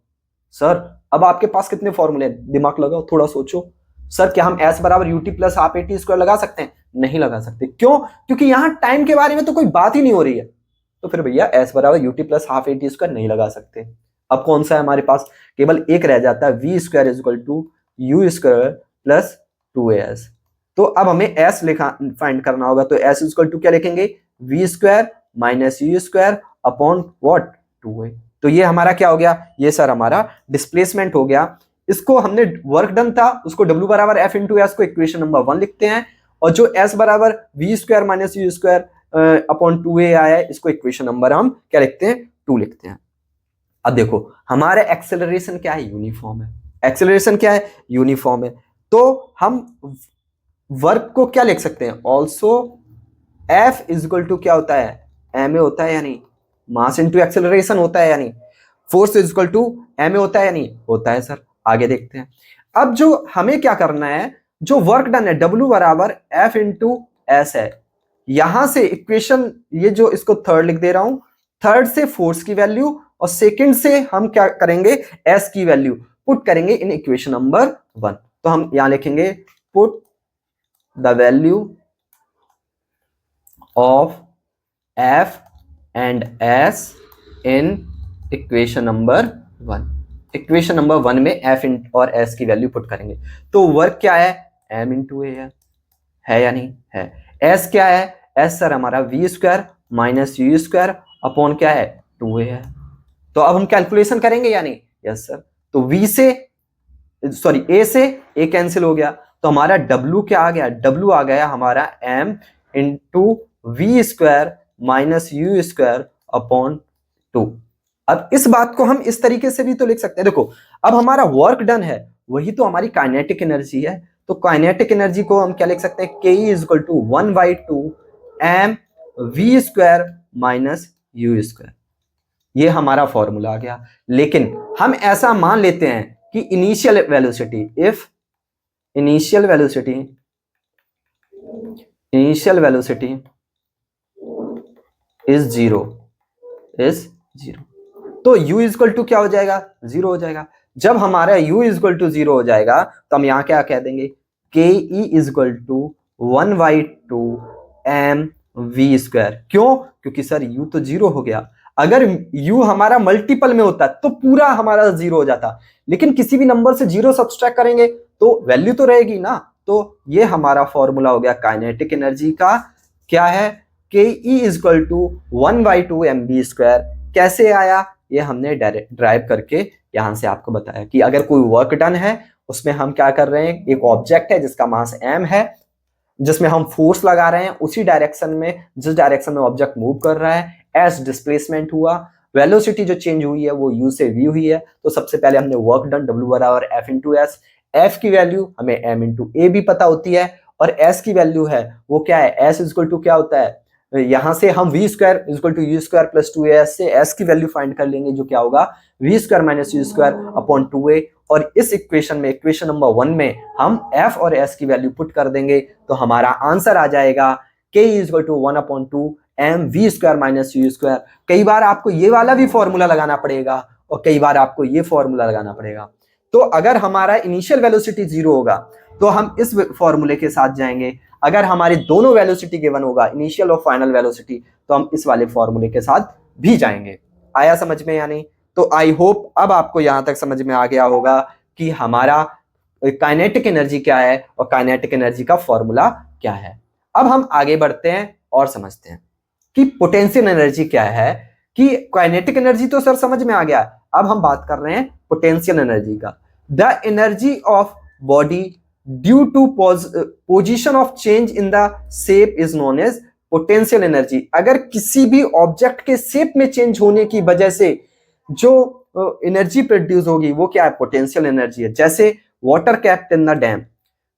सर, अब आपके पास कितने फॉर्मूले, दिमाग लगाओ, थोड़ा सोचो। सर क्या हम S बराबर UT plus half A T square लगा सकते हैं, नहीं लगा सकते। क्यों, क्योंकि यहां टाइम के बारे में तो कोई बात ही नहीं हो रही है। तो फिर भैया S बराबर UT plus half A T square नहीं लगा सकते। अब कौन सा है हमारे पास, केवल एक रह जाता है, v square is equal to u square plus 2as। तो अब हमें S लिखा फाइंड करना होगा, तो S इज इक्वल टू क्या लिखेंगे, v square minus u square upon what 2a। तो ये हमारा क्या हो गया, ये सर हमारा डिस्प्लेसमेंट हो गया। इसको हमने वर्क डन था उसको W बराबर F इंटू एस को इक्वेशन नंबर 1 लिखते हैं, और जो S बराबर v square minus u square upon 2a आया है, इसको इक्वेशन नंबर हम क्या लिखते हैं, 2 लिखते हैं। अब देखो हमारा एक्सेलरेशन क्या है, यूनिफॉर्म है। एक्सेलरेशन क्या है, यूनिफॉर्म है। तो हम वर्क को क्या लिख सकते हैं, also F is equal to क्या होता है, ma होता है या नहीं, मास इंटू एक्सेलरेशन होता है या नहीं, force is equal to ma होता है या नहीं, होता है सर। आगे देखते हैं। अब जो हमें क्या करना है, जो वर्क डन है W बराबर F इंटू एस है, यहां से इक्वेशन, ये जो इसको थर्ड लिख दे रहा हूं, थर्ड से फोर्स की वैल्यू और सेकंड से हम क्या करेंगे, S की वैल्यू पुट करेंगे इन इक्वेशन नंबर 1। तो हम यहां लिखेंगे put the value of F and S in equation number 1। Equation number 1 में F और S की वैल्यू पुट करेंगे। तो वर्क क्या है, m इंटू ए है या नहीं है। S क्या है, S सर हमारा v square minus u square upon क्या है 2a है। तो अब हम कैलकुलेशन करेंगे या नहीं, यस सर। तो V से सॉरी A से A कैंसिल हो गया, तो हमारा W क्या आ गया, W आ गया हमारा m into v square minus u square upon 2। अब इस बात को हम इस तरीके से भी तो लिख सकते हैं। देखो अब हमारा वर्क डन है, वही तो हमारी काइनेटिक एनर्जी है। तो काइनेटिक एनर्जी को हम क्या लिख सकते हैं, K is equal to 1/2 m v square minus u square. ये हमारा फॉर्मूला आ गया। लेकिन हम ऐसा मान लेते हैं कि initial velocity, if initial velocity is zero, तो u इज इक्वल टू क्या हो जाएगा, 0 हो जाएगा। जब हमारा u इज इक्वल टू 0 हो जाएगा, तो हम यहां क्या कह देंगे, K E is equal to 1/2 m v square. क्यों, क्योंकि सर u तो 0 हो गया। अगर u हमारा मल्टीपल में होता तो पूरा हमारा 0 हो जाता, लेकिन किसी भी नंबर से 0 सब्सट्रैक्ट करेंगे तो वैल्यू तो रहेगी ना। तो ये हमारा फॉर्मूला हो गया काइनेटिक एनर्जी का, क्या है, K E is equal to 1/2 m v square. कैसे आया, ये हमने डायरेक्ट ड्राइव करके यहां से आपको बताया कि अगर कोई वर्क डन है, उसमें हम क्या कर रहे हैं, एक ऑब्जेक्ट है जिसका मास m है, जिसमें हम फोर्स लगा रहे हैं, उसी डायरेक्शन में जिस डायरेक्शन में ऑब्जेक्ट मूव कर रहा है, s डिस्प्लेसमेंट हुआ, वेलोसिटी जो चेंज हुई है वो u से v हुई है। तो सबसे पहले हमने वर्क डन w बराबर f इंटू एस, f की वैल्यू हमें m इंटू ए भी पता होती है, और s की वैल्यू है वो क्या है, s इज इक्वल टू क्या होता है, यहां से हम v square is equal to u square plus 2a से s की वैल्यू फाइंड कर लेंगे, जो क्या होगा v square minus u square upon 2a। और इस इक्वेशन में, इक्वेशन नंबर 1 में हम f और s की वैल्यू पुट कर देंगे, तो हमारा आंसर आ जाएगा k is equal to 1/2 m v square minus u square. कई बार आपको ये वाला भी फॉर्मूला लगाना पड़ेगा और कई बार आपको ये फॉर्मूला लगाना पड़ेगा। तो अगर हमारा इनिशियल वेलोसिटी 0 होगा तो हम इस फॉर्मूले के साथ जाएंगे, अगर हमारी दोनों वेलोसिटी गिवन होगा, इनिशियल और फाइनल वेलोसिटी, तो हम इस वाले फॉर्मूले के साथ भी जाएंगे। आया समझ में या नहीं? तो आई होप अब आपको यहां तक समझ में आ गया होगा कि हमारा काइनेटिक एनर्जी क्या है और काइनेटिक एनर्जी का फॉर्मूला क्या है। अब हम आगे बढ़ते हैं और समझते हैं कि पोटेंशियल एनर्जी क्या है। कि काइनेटिक एनर्जी तो सर समझ में आ गया, अब हम बात कर रहे हैं पोटेंशियल एनर्जी का। The energy of body due to position of change in the shape is known as potential energy. अगर किसी भी ऑब्जेक्ट के शेप में चेंज होने की वजह से जो एनर्जी प्रोड्यूस होगी वो क्या है, पोटेंशियल एनर्जी है। जैसे water capped in the dam.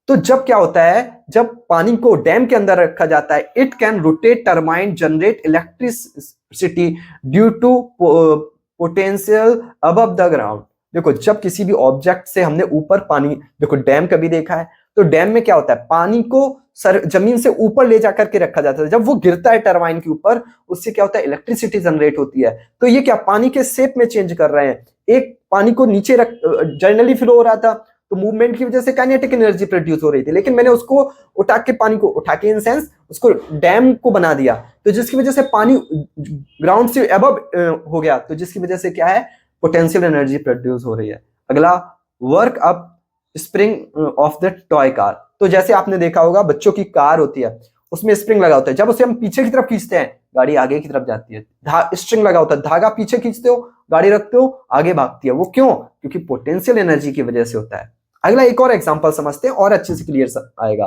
तो जब क्या होता है, जब पानी को डैम के अंदर रखा जाता है, it can rotate turbine generate electricity due to potential above the ground. देखो जब किसी भी ऑब्जेक्ट से हमने ऊपर पानी, देखो डैम कभी देखा है तो डैम में क्या होता है, पानी को जमीन से ऊपर ले जाकर के रखा जाता है, जब वो गिरता है टरबाइन के ऊपर उससे क्या होता है, इलेक्ट्रिसिटी जनरेट होती है। तो ये क्या पानी के शेप में चेंज कर रहे हैं, एक पानी को नीचे रख जनरली फ्लो हो रहा था तो मूवमेंट की वजह से काइनेटिक एनर्जी प्रोड्यूस हो रही थी, लेकिन मैंने उसको उठा के, पानी को उठा के इन सेंस उसको डैम को बना दिया, तो जिसकी वजह से पानी ग्राउंड से अबव हो गया, तो जिसकी वजह से क्या है, पोटेंशियल एनर्जी प्रोड्यूस हो रही है। अगला, work up spring of the toy car. तो जैसे आपने देखा होगा बच्चों की कार होती है उसमें स्प्रिंग लगा होता है, जब उसे हम पीछे की तरफ खींचते हैं गाड़ी आगे की तरफ जाती है, स्ट्रिंग लगा होता है, धागा पीछे खींचते हो गाड़ी रखते हो आगे भागती है। वो क्यों? क्योंकि पोटेंशियल एनर्जी की वजह से होता है। अगला एक और एग्जांपल समझते हैं और अच्छे से क्लियर आएगा।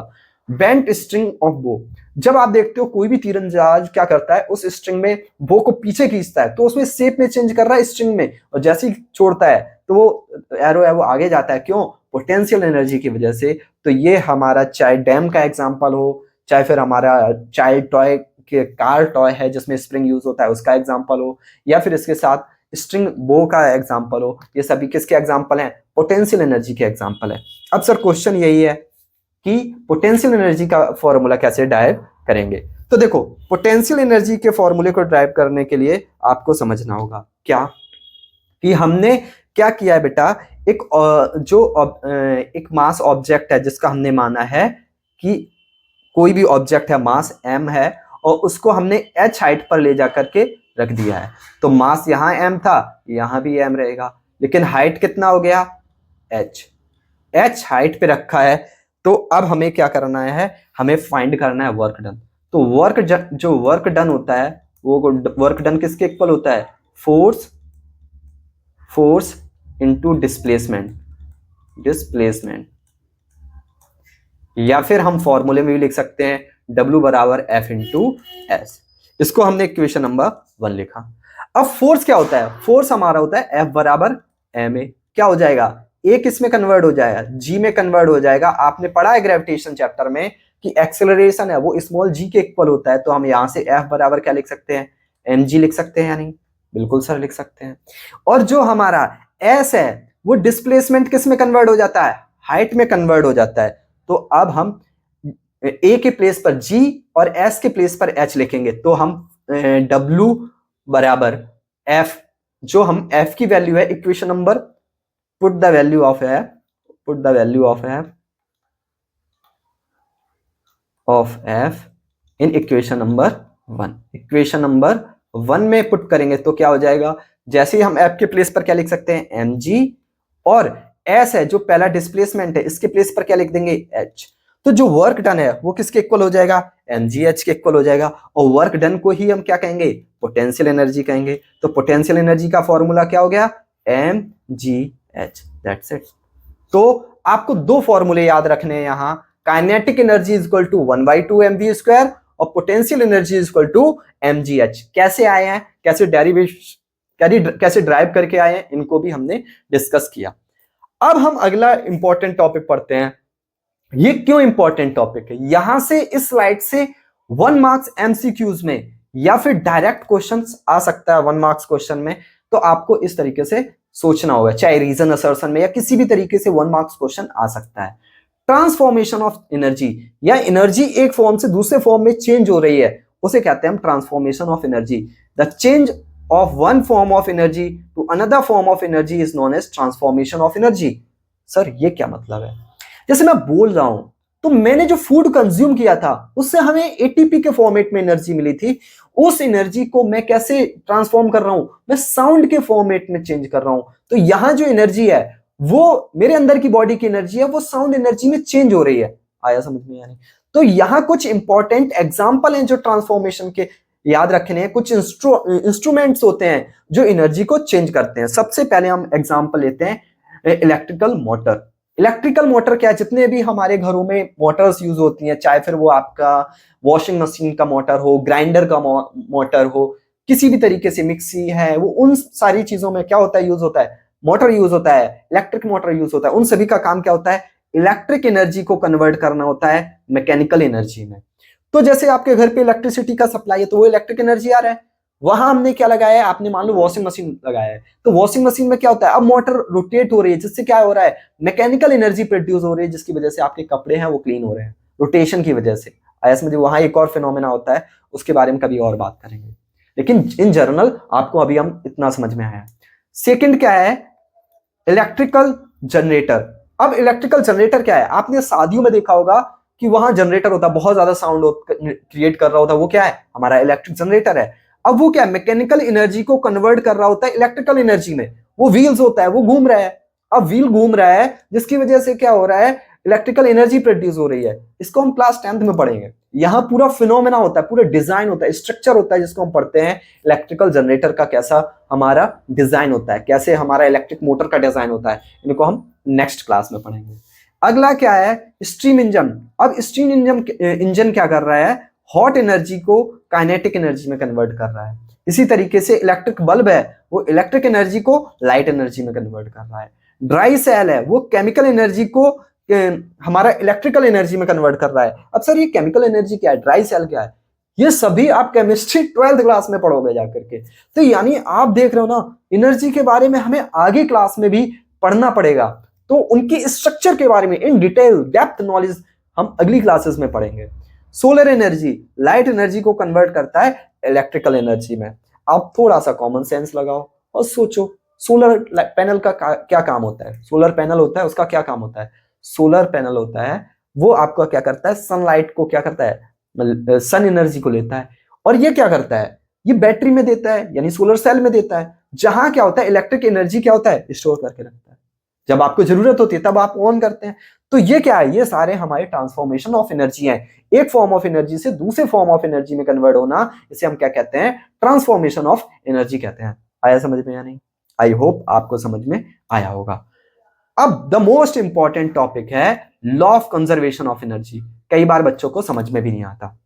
बेंट स्ट्रिंग ऑफ बो। जब आप देखते हो कोई भी तीरंदाज क्या करता है, उस स्ट्रिंग में बो को पीछे खींचता है तो उसमें शेप में चेंज कर रहा है स्ट्रिंग में, और जैसे ही छोड़ता है तो वो एरो है वो आगे जाता है। क्यों? पोटेंशियल एनर्जी की वजह से। तो ये हमारा चाहे डैम का एग्जाम्पल हो, चाहे फिर हमारा चाइल्ड टॉय के कार टॉय है जिसमें स्प्रिंग यूज होता है उसका एग्जाम्पल हो, या फिर इसके साथ स्ट्रिंग बो का एग्जाम्पल हो, ये सभी किसके एग्जाम्पल हैं? पोटेंशियल एनर्जी के एग्जाम्पल है। अब सर क्वेश्चन यही है कि पोटेंशियल एनर्जी का फॉर्मूला कैसे ड्राइव करेंगे। तो देखो पोटेंशियल एनर्जी के फॉर्मूले को ड्राइव करने के लिए आपको समझना होगा क्या, कि हमने क्या किया है बेटा, एक मास ऑब्जेक्ट है जिसका हमने माना है कि कोई भी ऑब्जेक्ट है, मास m है, और उसको हमने h हाइट पर ले जाकर के रख दिया है। तो मास यहाँ m था, यहाँ भी m रहेगा, लेकिन हाइट कितना हो गया? h हाइट पे रखा है। तो अब हमें क्या करना है, हमें फाइंड करना है वर्क डन। तो जो वर्क डन होता है वो वर्क डन किसके इक्वल होता है? फोर्स इनटू डिस्प्लेसमेंट, या फिर हम फॉर्मूले में भी लिख सकते हैं W बराबर F इंटू एस। इसको हमने इक्वेशन नंबर 1 लिखा। अब फोर्स क्या होता है? फोर्स हमारा होता है F बराबर ma। क्या हो जाएगा? A किस में कन्वर्ट हो जाएगा? G में कन्वर्ट हो जाएगा। आपने पढ़ा है ग्रेविटेशन चैप्टर में कि एक्सेलरेशन है वो स्मॉल g के इक्वल होता है। तो हम यहां से F बराबर क्या लिख सकते हैं? mg लिख सकते हैं या नहीं? बिल्कुल सर लिख सकते हैं। और जो हमारा s है वो डिस्प्लेसमेंट किस में कन्वर्ट हो जाता है? हाइट में कन्वर्ट हो जाता है। तो अब हम a के प्लेस पर g और s के प्लेस पर h लिखेंगे। तो हम w बराबर f, जो हम f की वैल्यू है equation number, put the value of f in equation number 1। Equation number 1 में पुट करेंगे तो क्या हो जाएगा? जैसे ही हम f के प्लेस पर क्या लिख सकते हैं? mg, और s है जो पहला डिस्प्लेसमेंट है इसके प्लेस पर क्या लिख देंगे? h। तो जो वर्क डन है वो किसके इक्वल हो जाएगा? mgh के इक्वल हो जाएगा। और वर्क डन को ही हम क्या कहेंगे? पोटेंशियल एनर्जी कहेंगे। तो पोटेंशियल एनर्जी का फॉर्मूला क्या हो गया? mgh, that's it. तो आपको दो फॉर्मूले याद रखने हैं यहाँ, kinetic energy is equal to 1/2 mv square और potential energy is equal to mgh। कैसे आए हैं, कैसे ड्राइव करके आए हैं, इनको भी हमने डिस्कस किया। अब हम अगला इंपॉर्टेंट टॉपिक पढ़ते हैं। ये क्यों इंपॉर्टेंट टॉपिक है? यहां से इस स्लाइड से 1 मार्क्स एमसीक्यूज में या फिर डायरेक्ट क्वेश्चंस आ सकता है 1 मार्क्स क्वेश्चन में। तो आपको इस तरीके से सोचना होगा, चाहे रीजन असर्शन में या किसी भी तरीके से 1 मार्क्स क्वेश्चन आ सकता है। ट्रांसफॉर्मेशन ऑफ एनर्जी, या एनर्जी एक फॉर्म से दूसरे फॉर्म में चेंज हो रही है, उसे कहते हैं हम transformation of energy. The change of one form of energy to another form of energy is known as transformation of energy. Sir ये क्या मतलब है? जैसे मैं बोल रहा हूं तो मैंने जो फूड कंज्यूम किया था उससे हमें एटीपी के फॉर्मेट में एनर्जी मिली थी, उस एनर्जी को मैं कैसे ट्रांसफॉर्म कर रहा हूं? मैं साउंड के फॉर्मेट में चेंज कर रहा हूं। तो यहां जो एनर्जी है वो मेरे अंदर की बॉडी की एनर्जी है, वो साउंड एनर्जी में चेंज हो रही है। आया समझ में यानी? तो यहां कुछ इंपॉर्टेंट एग्जाम्पल हैं जो ट्रांसफॉर्मेशन के याद रखने हैं। कुछ इंस्ट्रूमेंट्स होते हैं जो एनर्जी को चेंज करते हैं। सबसे पहले हम एग्जाम्पल लेते हैं इलेक्ट्रिकल मोटर। इलेक्ट्रिकल मोटर क्या है? जितने भी हमारे घरों में मोटर्स यूज होती हैं, चाहे फिर वो आपका वॉशिंग मशीन का मोटर हो, ग्राइंडर का मोटर हो, किसी भी तरीके से मिक्सी है, वो उन सारी चीजों में क्या होता है? यूज होता है मोटर यूज होता है, इलेक्ट्रिक मोटर यूज होता है, उन सभी का काम क्या होता है, इलेक्ट्रिक एनर्जी को कन्वर्ट करना होता है मैकेनिकल एनर्जी में। तो जैसे आपके घर पे इलेक्ट्रिसिटी का सप्लाई है तो वो इलेक्ट्रिक एनर्जी आ रहा है, वहां हमने क्या लगाया है, आपने मान लो वॉशिंग मशीन लगाया है, तो वॉशिंग मशीन में क्या होता है, अब मोटर रोटेट हो रही है जिससे क्या हो रहा है, मैकेनिकल एनर्जी प्रोड्यूस हो रही है जिसकी वजह से आपके कपड़े हैं वो क्लीन हो रहे हैं रोटेशन की वजह से। आया समझे, वहां एक और फिनोमेना होता है, उसके बारे में कभी और बात करेंगे, लेकिन इन जनरल आपको अभी हम इतना समझ में आया। सेकंड क्या है, इलेक्ट्रिकल जनरेटर। अब इलेक्ट्रिकल जनरेटर क्या है, आपने शादियों में देखा होगा कि वहां जनरेटर होता है, बहुत ज्यादा साउंड क्रिएट कर रहा होता है, वो क्या है, हमारा इलेक्ट्रिक जनरेटर है। अब वो क्या है, मैकेनिकल एनर्जी को कन्वर्ट कर रहा होता है इलेक्ट्रिकल एनर्जी में, वो व्हील्स होता है, वो घूम रहा है। अब व्हील घूम रहा है जिसकी वजह से क्या हो रहा है, इलेक्ट्रिकल एनर्जी प्रोड्यूस हो रही है। इसको हम क्लास 10th में पढ़ेंगे। यहाँ पूरा फिनोमेना होता है, पूरा डिजाइन होता है, स्ट्रक्चर होता है जिसको हम पढ़ते हैं इलेक्ट्रिकल जनरेटर का, कैसा हमारा डिजाइन होता है, कैसे हमारा इलेक्ट्रिक मोटर का डिजाइन होता है, इनको हम नेक्स्ट क्लास में पढ़ेंगे। अगला क्या है, स्टीम इंजन। अब स्टीम इंजन क्या कर रहा है, हॉट एनर्जी को काइनेटिक एनर्जी में कन्वर्ट कर रहा है। इसी तरीके से इलेक्ट्रिक बल्ब है, वो इलेक्ट्रिक एनर्जी को लाइट एनर्जी में कन्वर्ट कर रहा है। ड्राई सेल है, वो केमिकल एनर्जी को हमारा इलेक्ट्रिकल एनर्जी में कन्वर्ट कर रहा है। अब सर ये केमिकल एनर्जी क्या है, ड्राई सेल क्या है, ये सभी आप केमिस्ट्री 12th क्लास में पढ़ोगे जाकर के। तो यानी आप देख रहे हो ना, एनर्जी के बारे में हमें आगे क्लास में भी पढ़ना पड़ेगा, तो उनकी स्ट्रक्चर के बारे में इन डिटेल डेप्थ नॉलेज हम अगली क्लासेस में पढ़ेंगे। सोलर एनर्जी लाइट एनर्जी को कन्वर्ट करता है इलेक्ट्रिकल एनर्जी में। आप थोड़ा सा कॉमन सेंस लगाओ और सोचो, सोलर पैनल का क्या काम होता है, सोलर पैनल होता है, उसका क्या काम होता है, सोलर पैनल होता है वो आपका क्या करता है, सनलाइट को क्या करता है, सन एनर्जी को लेता है, और ये क्या करता है, ये बैटरी में देता है, यानी सोलर सेल में देता है, जहां क्या होता है, इलेक्ट्रिक एनर्जी क्या होता है, स्टोर करके रखता है, जब आपको जरूरत होती है तब आप ऑन करते हैं। तो ये क्या है, ये सारे हमारे ट्रांसफॉर्मेशन ऑफ एनर्जी हैं, एक फॉर्म ऑफ एनर्जी से दूसरे फॉर्म ऑफ एनर्जी में कन्वर्ट होना, इसे हम क्या कहते हैं, ट्रांसफॉर्मेशन ऑफ एनर्जी कहते हैं। आया समझ में या नहीं, आई होप आपको समझ में आया होगा। अब द मोस्ट इंपॉर्टेंट टॉपिक है law of conservation of energy. कई बार बच्चों को समझ में भी नहीं आता,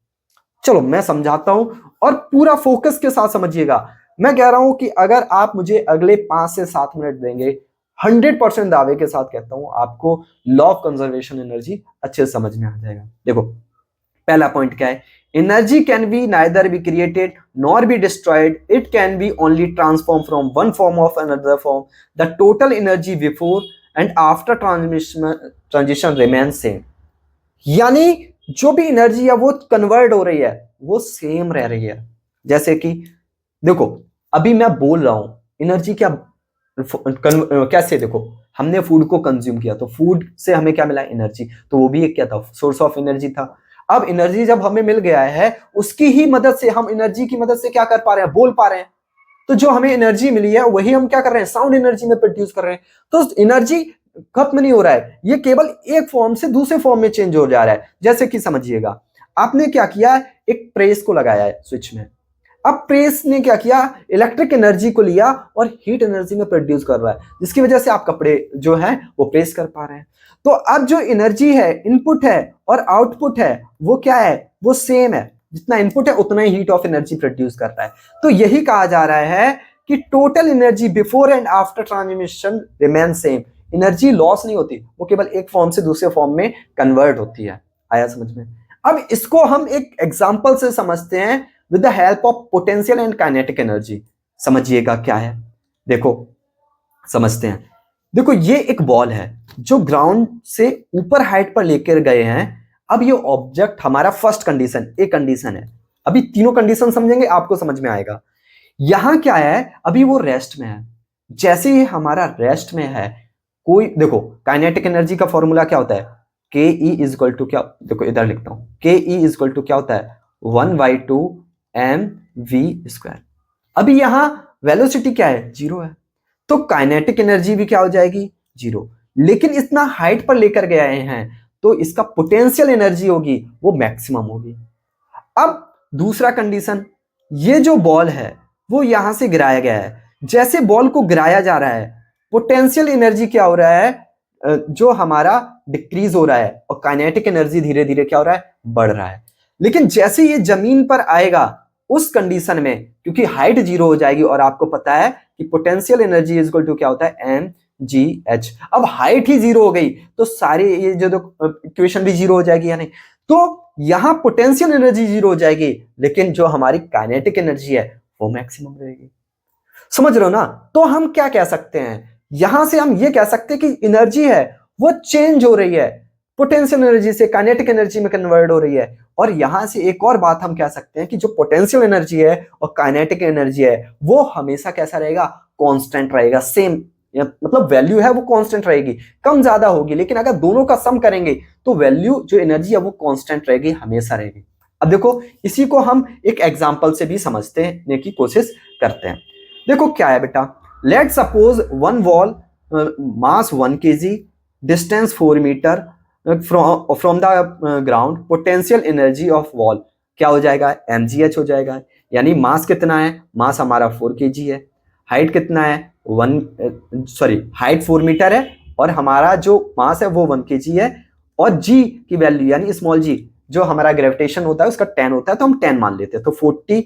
चलो मैं समझाता हूं और पूरा फोकस के साथ समझिएगा। मैं कह रहा हूं कि अगर आप मुझे अगले 5 से 7 मिनट देंगे, 100% दावे के साथ कहता हूं आपको लॉ ऑफ कंजर्वेशन एनर्जी अच्छे से समझ में आ जाएगा। देखो पहला पॉइंट क्या है, energy can be neither be created nor be destroyed, it can be only transform from one form of another form, the total energy before and after transition remain same. यानी जो भी एनर्जी है वो कन्वर्ट हो रही है, वो सेम रह रही है। जैसे कि देखो अभी मैं बोल रहा हूं एनर्जी क्या कैसे, देखो हमने फूड को कंज्यूम किया तो फूड से हमें क्या मिला, एनर्जी, तो वो भी एक क्या था, सोर्स ऑफ एनर्जी था। अब एनर्जी जब हमें मिल गया है उसकी ही मदद से हम एनर्जी की मदद से क्या कर पा रहे हैं, बोल पा रहे हैं। तो जो हमें एनर्जी मिली है वही हम क्या कर रहे हैं, साउंड एनर्जी में प्रोड्यूस कर रहे हैं। तो एनर्जी खत्म नहीं हो रहा है, ये केवल एक फॉर्म से दूसरे फॉर्म में चेंज हो जा रहा है। जैसे कि समझिएगा, आपने क्या किया, एक प्रेस को लगाया है स्विच में, अब प्रेस ने क्या किया, इलेक्ट्रिक एनर्जी को लिया और हीट एनर्जी में प्रोड्यूस कर रहा है, जिसकी वजह से आप कपड़े जो हैं वो प्रेस कर पा रहे हैं। तो अब जो एनर्जी है, इनपुट है और आउटपुट है, वो क्या है, वो सेम है, जितना इनपुट है उतना ही हीट ऑफ एनर्जी प्रोड्यूस कर रहा है। तो यही कहा जा रहा है कि total energy before and after transmission remain same, energy loss नहीं होती, वो केवल एक फॉर्म से दूसरे फॉर्म में कन्वर्ट होती है। आया समझ में। अब इसको हम एक एग्जांपल से समझते हैं with the help of potential and kinetic energy. समझिएगा क्या है, देखो समझते हैं। देखो ये एक बॉल है जो ग्राउंड से ऊपर हाइट पर लेकर गए हैं। अब ये ऑब्जेक्ट हमारा फर्स्ट कंडीशन, एक कंडीशन है, अभी तीनों कंडीशन समझेंगे आपको समझ में आएगा। यहां क्या है, अभी वो रेस्ट में है, जैसे ही हमारा रेस्ट में है, कोई देखो काइनेटिक एनर्जी का फॉर्मूला क्या होता है, K E is equal to क्या, देखो इधर लिखता हूं, के ई इज इक्वल टू क्या होता है, 1/2 mv²। अभी यहां वेलोसिटी क्या है, 0 है, तो काइनेटिक एनर्जी भी क्या हो जाएगी, 0। लेकिन इतना हाइट पर लेकर गए हैं तो इसका पोटेंशियल एनर्जी होगी वो मैक्सिमम होगी। अब दूसरा कंडीशन, ये जो बॉल है वो यहां से गिराया गया है, जैसे बॉल को गिराया जा रहा है पोटेंशियल एनर्जी क्या हो रहा है, जो हमारा डिक्रीज हो रहा है, और काइनेटिक एनर्जी धीरे धीरे क्या हो रहा है, बढ़ रहा है। लेकिन जैसे ये जमीन पर आएगा उस कंडीशन में क्योंकि हाइट जीरो हो जाएगी और आपको पता है कि potential energy is equal to क्या होता है mgh। अब हाइट ही जीरो हो गई तो सारी ये जो इक्वेशन भी जीरो हो जाएगी या नहीं। तो यहां पोटेंशियल एनर्जी जीरो हो जाएगी लेकिन जो हमारी काइनेटिक एनर्जी है वो मैक्सिमम रहेगी। समझ रहे हो ना। तो हम क्या कह सकते हैं, यहां से हम ये कह सकते हैं कि एनर्जी है वो चेंज हो रही है, पोटेंशियल एनर्जी से काइनेटिक एनर्जी में कन्वर्ट हो रही है। और यहां से एक और बात हम कह सकते हैं कि जो पोटेंशियल एनर्जी है और काइनेटिक एनर्जी है वो हमेशा कैसा रहेगा, कांस्टेंट रहेगा, सेम मतलब वैल्यू है वो कांस्टेंट रहेगी, कम ज्यादा होगी लेकिन अगर दोनों का सम करेंगे तो वैल्यू जो एनर्जी है वो कांस्टेंट रहेगी, हमेशा रहेगी। अब देखो इसी को हम एक एग्जांपल से भी समझने की कोशिश करते हैं। देखो क्या है बेटा, let suppose one wall mass 1 kg, distance 4 metre from the ground, potential energy of wall क्या हो जाएगा, mgh हो जाएगा। यानी मास कितना है, मास हमारा 4 kg है, हाइट कितना है हाइट 4 मीटर है और हमारा जो मास है वो 1 kg है और g की वैल्यू यानी स्मॉल g जो हमारा ग्रेविटेशन होता है उसका 10 होता है तो हम 10 मान लेते हैं। तो 40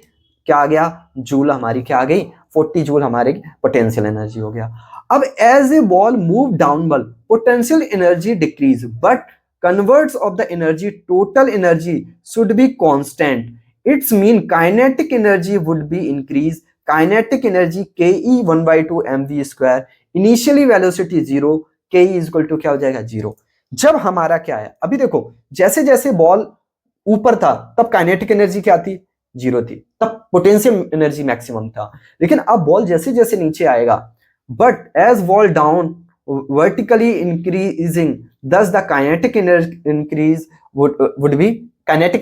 क्या आ गया, जूल हमारी क्या आ गई, 40 जूल हमारी पोटेंशियल एनर्जी हो गया। अब as a ball move downward potential energy decrease but converts of the energy total energy should be constant, it's mean kinetic energy would be increase, kinetic energy ke 1/2 mv square, initially velocity 0, ke is equal to क्या हो जाएगा 0। जब हमारा क्या है, अभी देखो जैसे जैसे बॉल ऊपर था तब काइनेटिक एनर्जी क्या थी, 0 थी, तब पोटेंशियल एनर्जी मैक्सिमम था। लेकिन अब बॉल जैसे जैसे नीचे आएगा but as ball down vertically increasing thus the kinetic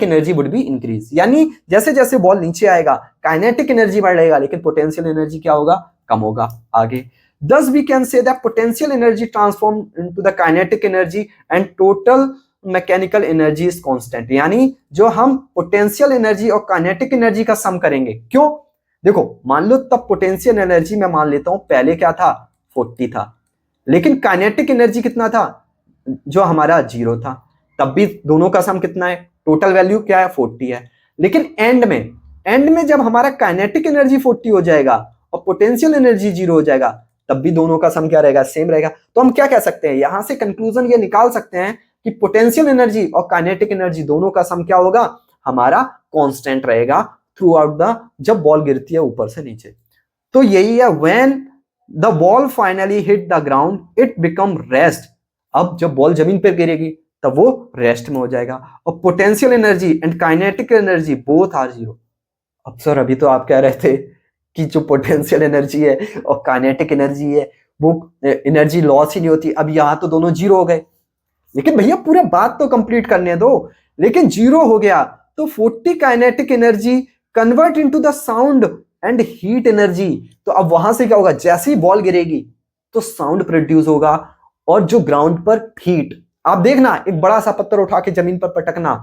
energy would be increase, यानी जैसे जैसे बॉल नीचे आएगा काइनेटिक एनर्जी बढ़ेगा लेकिन पोटेंशियल एनर्जी क्या होगा, कम होगा आगे। thus we can say that potential energy transformed into the kinetic energy and total mechanical energy is constant, यानी जो हम पोटेंशियल एनर्जी और काइनेटिक एनर्जी का सम करेंगे, क्यों देखो मान लो तब पोटेंशियल एनर्जी मैं मान लेता हूं पहले क्या था 40 था लेकिन काइनेटिक एनर्जी कितना था जो हमारा 0 था, तब भी दोनों का सम कितना है, टोटल वैल्यू क्या है 40 है। लेकिन एंड में जब हमारा काइनेटिक एनर्जी 40 हो जाएगा और पोटेंशियल एनर्जी 0 हो जाएगा तब भी दोनों का सम क्या रहेगा, सेम रहेगा। तो हम क्या कह सकते हैं, यहां से कंक्लूजन ये निकाल सकते हैं कि पोटेंशियल एनर्जी और काइनेटिक एनर्जी दोनों का सम क्या होगा, हमारा कांस्टेंट रहेगा थ्रू आउट द, जब बॉल गिरती है ऊपर से नीचे। तो यही है when the ball finally hit the ground it become rest, अब जब बॉल जमीन पर गिरेगी तब वो रेस्ट में हो जाएगा और potential energy and kinetic energy both are 0। अब सर अभी तो आप कह रहे थे कि जो पोटेंशियल एनर्जी है और काइनेटिक एनर्जी है वो एनर्जी लॉस ही नहीं होती, अब यहां तो दोनों 0 हो गए। लेकिन भैया पूरे बात तो कंप्लीट करने दो, लेकिन 0 हो गया तो 40 kinetic energy convert into the sound and heat energy, तो अब वहां से क्या होगा, जैसे ही बॉल गिरेगी तो साउंड प्रोड्यूस होगा और जो ग्राउंड पर हीट, आप देखना एक बड़ा सा पत्थर उठा के जमीन पर पटकना,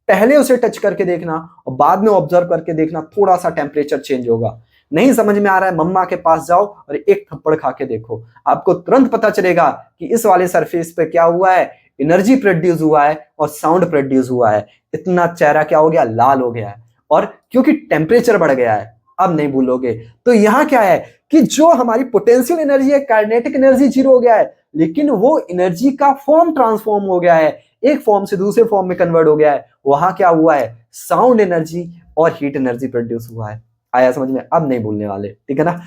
पहले उसे टच करके देखना और बाद में ऑब्जर्व करके देखना, थोड़ा सा टेम्परेचर चेंज होगा। नहीं समझ में आ रहा है, मम्मा के पास जाओ और एक थप्पड़ खा के देखो, आपको तुरंत पता चलेगा कि इस वाले सरफेस पे क्या हुआ है, एनर्जी प्रोड्यूस हुआ है और साउंड प्रोड्यूस हुआ है। इतना चेहरा क्या हो गया, लाल हो गया है, और क्योंकि टेम्परेचर बढ़ गया है, अब नहीं भूलोगे। तो यहां क्या है कि जो हमारी पोटेंशियल एनर्जी है, काइनेटिक एनर्जी 0 हो गया है, लेकिन वो एनर्जी का फॉर्म ट्रांसफॉर्म हो गया है, एक फॉर्म से दूसरे फॉर्म में कन्वर्ट हो गया है। वहां क्या हुआ है, साउंड एनर्जी और हीट एनर्जी प्रोड्यूस हुआ है। आया समझ में, अब नहीं भूलने वाले, ठीक है ना।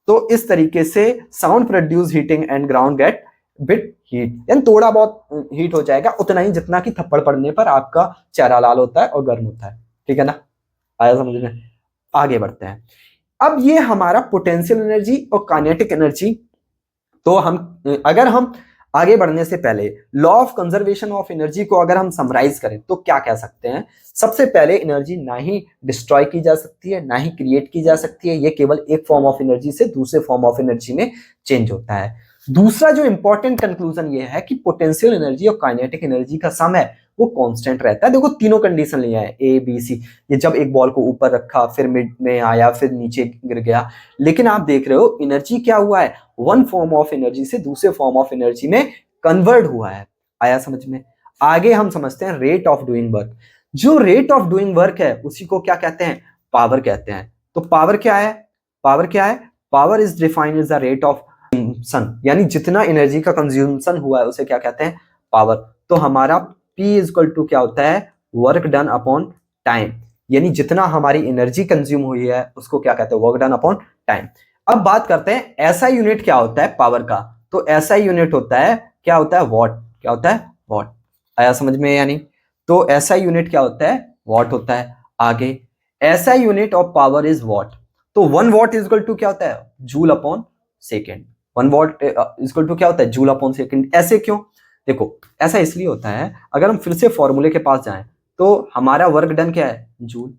तो इस तरीके से sound produce heating and ground get bit heat, यानी थोड़ा बहुत हीट हो जाएगा, उतना ही जितना कि थप्पड़ पड़ने पर आपका चेहरा लाल होता है और गर्म होता है, ठीक है ना। आया समझ में, आगे बढ़ते हैं। अब ये हमारा पोटेंशियल एनर्जी और काइनेटिक एनर्जी, तो हम अगर हम आगे बढ़ने से पहले law of conservation of energy को अगर हम समराइज करें तो क्या कह सकते हैं। सबसे पहले एनर्जी ना ही डिस्ट्रॉय की जा सकती है ना ही क्रिएट की जा सकती है, ये केवल एक फॉर्म ऑफ एनर्जी से दूसरे फॉर्म ऑफ एनर्जी में चेंज होता है। दूसरा जो इंपॉर्टेंट कंक्लूजन ये है कि पोटेंशियल एनर्जी और काइनेटिक एनर्जी का सम है वो कांस्टेंट रहता है। देखो तीनों कंडीशन लिया है, ए बी सी, ये जब एक बॉल को ऊपर रखा फिर मिड में आया फिर नीचे गिर गया, लेकिन आप देख रहे हो एनर्जी क्या हुआ है, वन फॉर्म ऑफ एनर्जी से दूसरे फॉर्म ऑफ एनर्जी में कन्वर्ट हुआ है। आया समझ में। आगे हम समझते हैं रेट ऑफ डूइंग वर्क। जो रेट ऑफ डूइंग वर्क है उसी को क्या कहते हैं, पावर कहते हैं। तो पावर क्या है? पावर क्या है? Power is defined as the rate of consumption, यानी जितना एनर्जी का कंज्यूमशन हुआ है उसे क्या कहते हैं? पावर। तो हमारा P इज इक्वल टू क्या होता है? वर्क डन अपॉन टाइम, यानी जितना हमारी एनर्जी कंज्यूम हुई है उसको क्या कहते हैं? Work done upon time. अब बात करते हैं एसआई यूनिट क्या होता है पावर का। तो एसआई यूनिट होता है, क्या होता है? वॉट। क्या होता है? वॉट। आया समझ में? यानी तो एसआई यूनिट क्या होता है? वॉट होता है। आगे SI unit of power is watt. तो 1 वॉट इज इक्वल टू क्या होता है? Joule upon second. 1 watt is equal to क्या होता है? Joule upon second. ऐसे क्यों? देखो ऐसा इसलिए होता है, अगर हम फिर से फॉर्मूले के पास जाएं तो हमारा वर्क डन क्या है? जूल,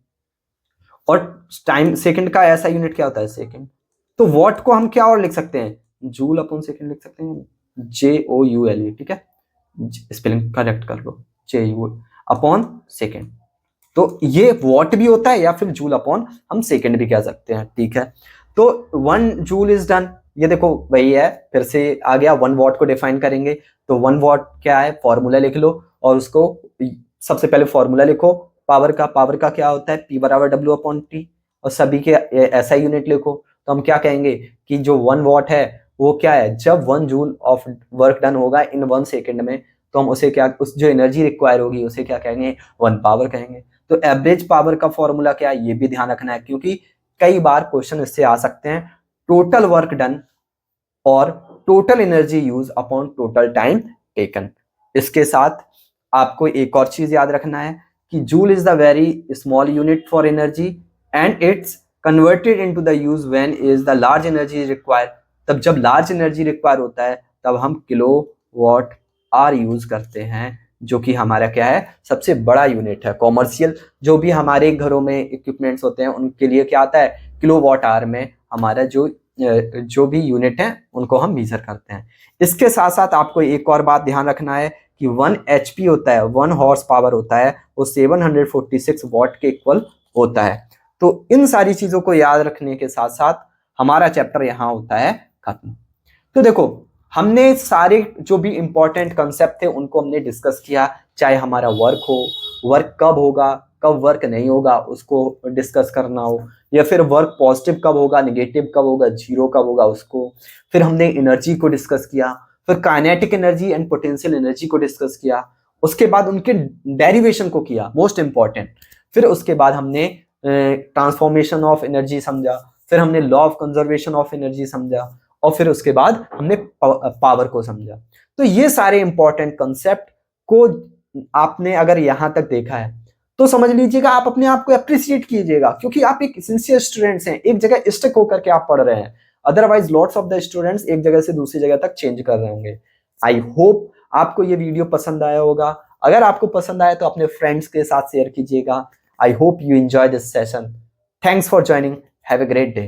और टाइम सेकंड का ऐसा यूनिट क्या होता है? सेकंड। तो वॉट को हम क्या और लिख सकते हैं? जूल अपॉन सेकंड लिख सकते हैं, JOULE, ठीक है, स्पेलिंग करेक्ट कर लो, JU अपॉन सेकंड। तो ये वॉट भी होता है या फिर जूल अपॉन हम सेकंड भी कह सकते हैं, ठीक है। तो 1 जूल इज डन, ये देखो वही है, फिर से आ गया। 1 वॉट को डिफाइन करेंगे तो 1 वॉट क्या है? फॉर्मूला लिख लो, और उसको सबसे पहले फॉर्मूला लिखो पावर का। पावर का क्या होता है? P बराबर W अपॉन टी, और सभी के ऐसा यूनिट लिखो। तो हम क्या कहेंगे कि जो 1 वॉट है वो क्या है? जब 1 जूल ऑफ वर्क डन होगा इन 1 सेकेंड में, तो हम उसे क्या, उस जो एनर्जी रिक्वायर होगी उसे क्या कहेंगे? 1 पावर कहेंगे। तो एवरेज पावर का फॉर्मूला क्या है? ये भी ध्यान रखना है, क्योंकि कई बार क्वेश्चन इससे आ सकते हैं। टोटल वर्क डन और total energy use upon total time taken. इसके साथ आपको एक और चीज याद रखना है कि joule is the very small unit for energy and it's converted into the use when is the large energy required. तब जब लार्ज एनर्जी रिक्वायर होता है तब हम किलो वॉट आर यूज करते हैं, जो कि हमारा क्या है? सबसे बड़ा यूनिट है। कॉमर्शियल जो भी हमारे घरों में इक्विपमेंट्स होते हैं उनके लिए क्या आता है? किलो वॉट आवर में हमारा जो भी यूनिट है उनको हम मेजर करते हैं। इसके साथ साथ आपको एक और बात ध्यान रखना है कि 1 HP होता है, 1 हॉर्स पावर होता है, वो 746 वॉट के इक्वल होता है। तो इन सारी चीजों को याद रखने के साथ साथ हमारा चैप्टर यहाँ होता है खत्म। तो देखो हमने सारे जो भी इंपॉर्टेंट कंसेप्ट थे उनको हमने डिस्कस किया, चाहे हमारा वर्क हो, वर्क कब होगा, कब वर्क नहीं होगा उसको डिस्कस करना हो, या फिर वर्क पॉजिटिव कब होगा, नेगेटिव कब होगा, जीरो कब होगा उसको। फिर हमने एनर्जी को डिस्कस किया, फिर kinetic energy and potential energy को डिस्कस किया, उसके बाद उनके डेरिवेशन को किया, मोस्ट इंपॉर्टेंट। फिर उसके बाद हमने ट्रांसफॉर्मेशन ऑफ एनर्जी समझा, फिर हमने law of conservation of energy समझा, और फिर उसके बाद हमने पावर को समझा। तो ये सारे इंपॉर्टेंट कंसेप्ट को आपने अगर यहां तक देखा है तो समझ लीजिएगा, आप अपने आप को अप्रिशिएट कीजिएगा, क्योंकि आप एक सिंसियर स्टूडेंट्स हैं, एक जगह स्टक होकर के आप पढ़ रहे हैं। Otherwise lots of the students एक जगह से दूसरी जगह तक चेंज कर रहे होंगे। आई होप आपको ये वीडियो पसंद आया होगा। अगर आपको पसंद आया तो अपने फ्रेंड्स के साथ शेयर कीजिएगा। I hope you enjoy this session. Thanks for joining. Have a great day.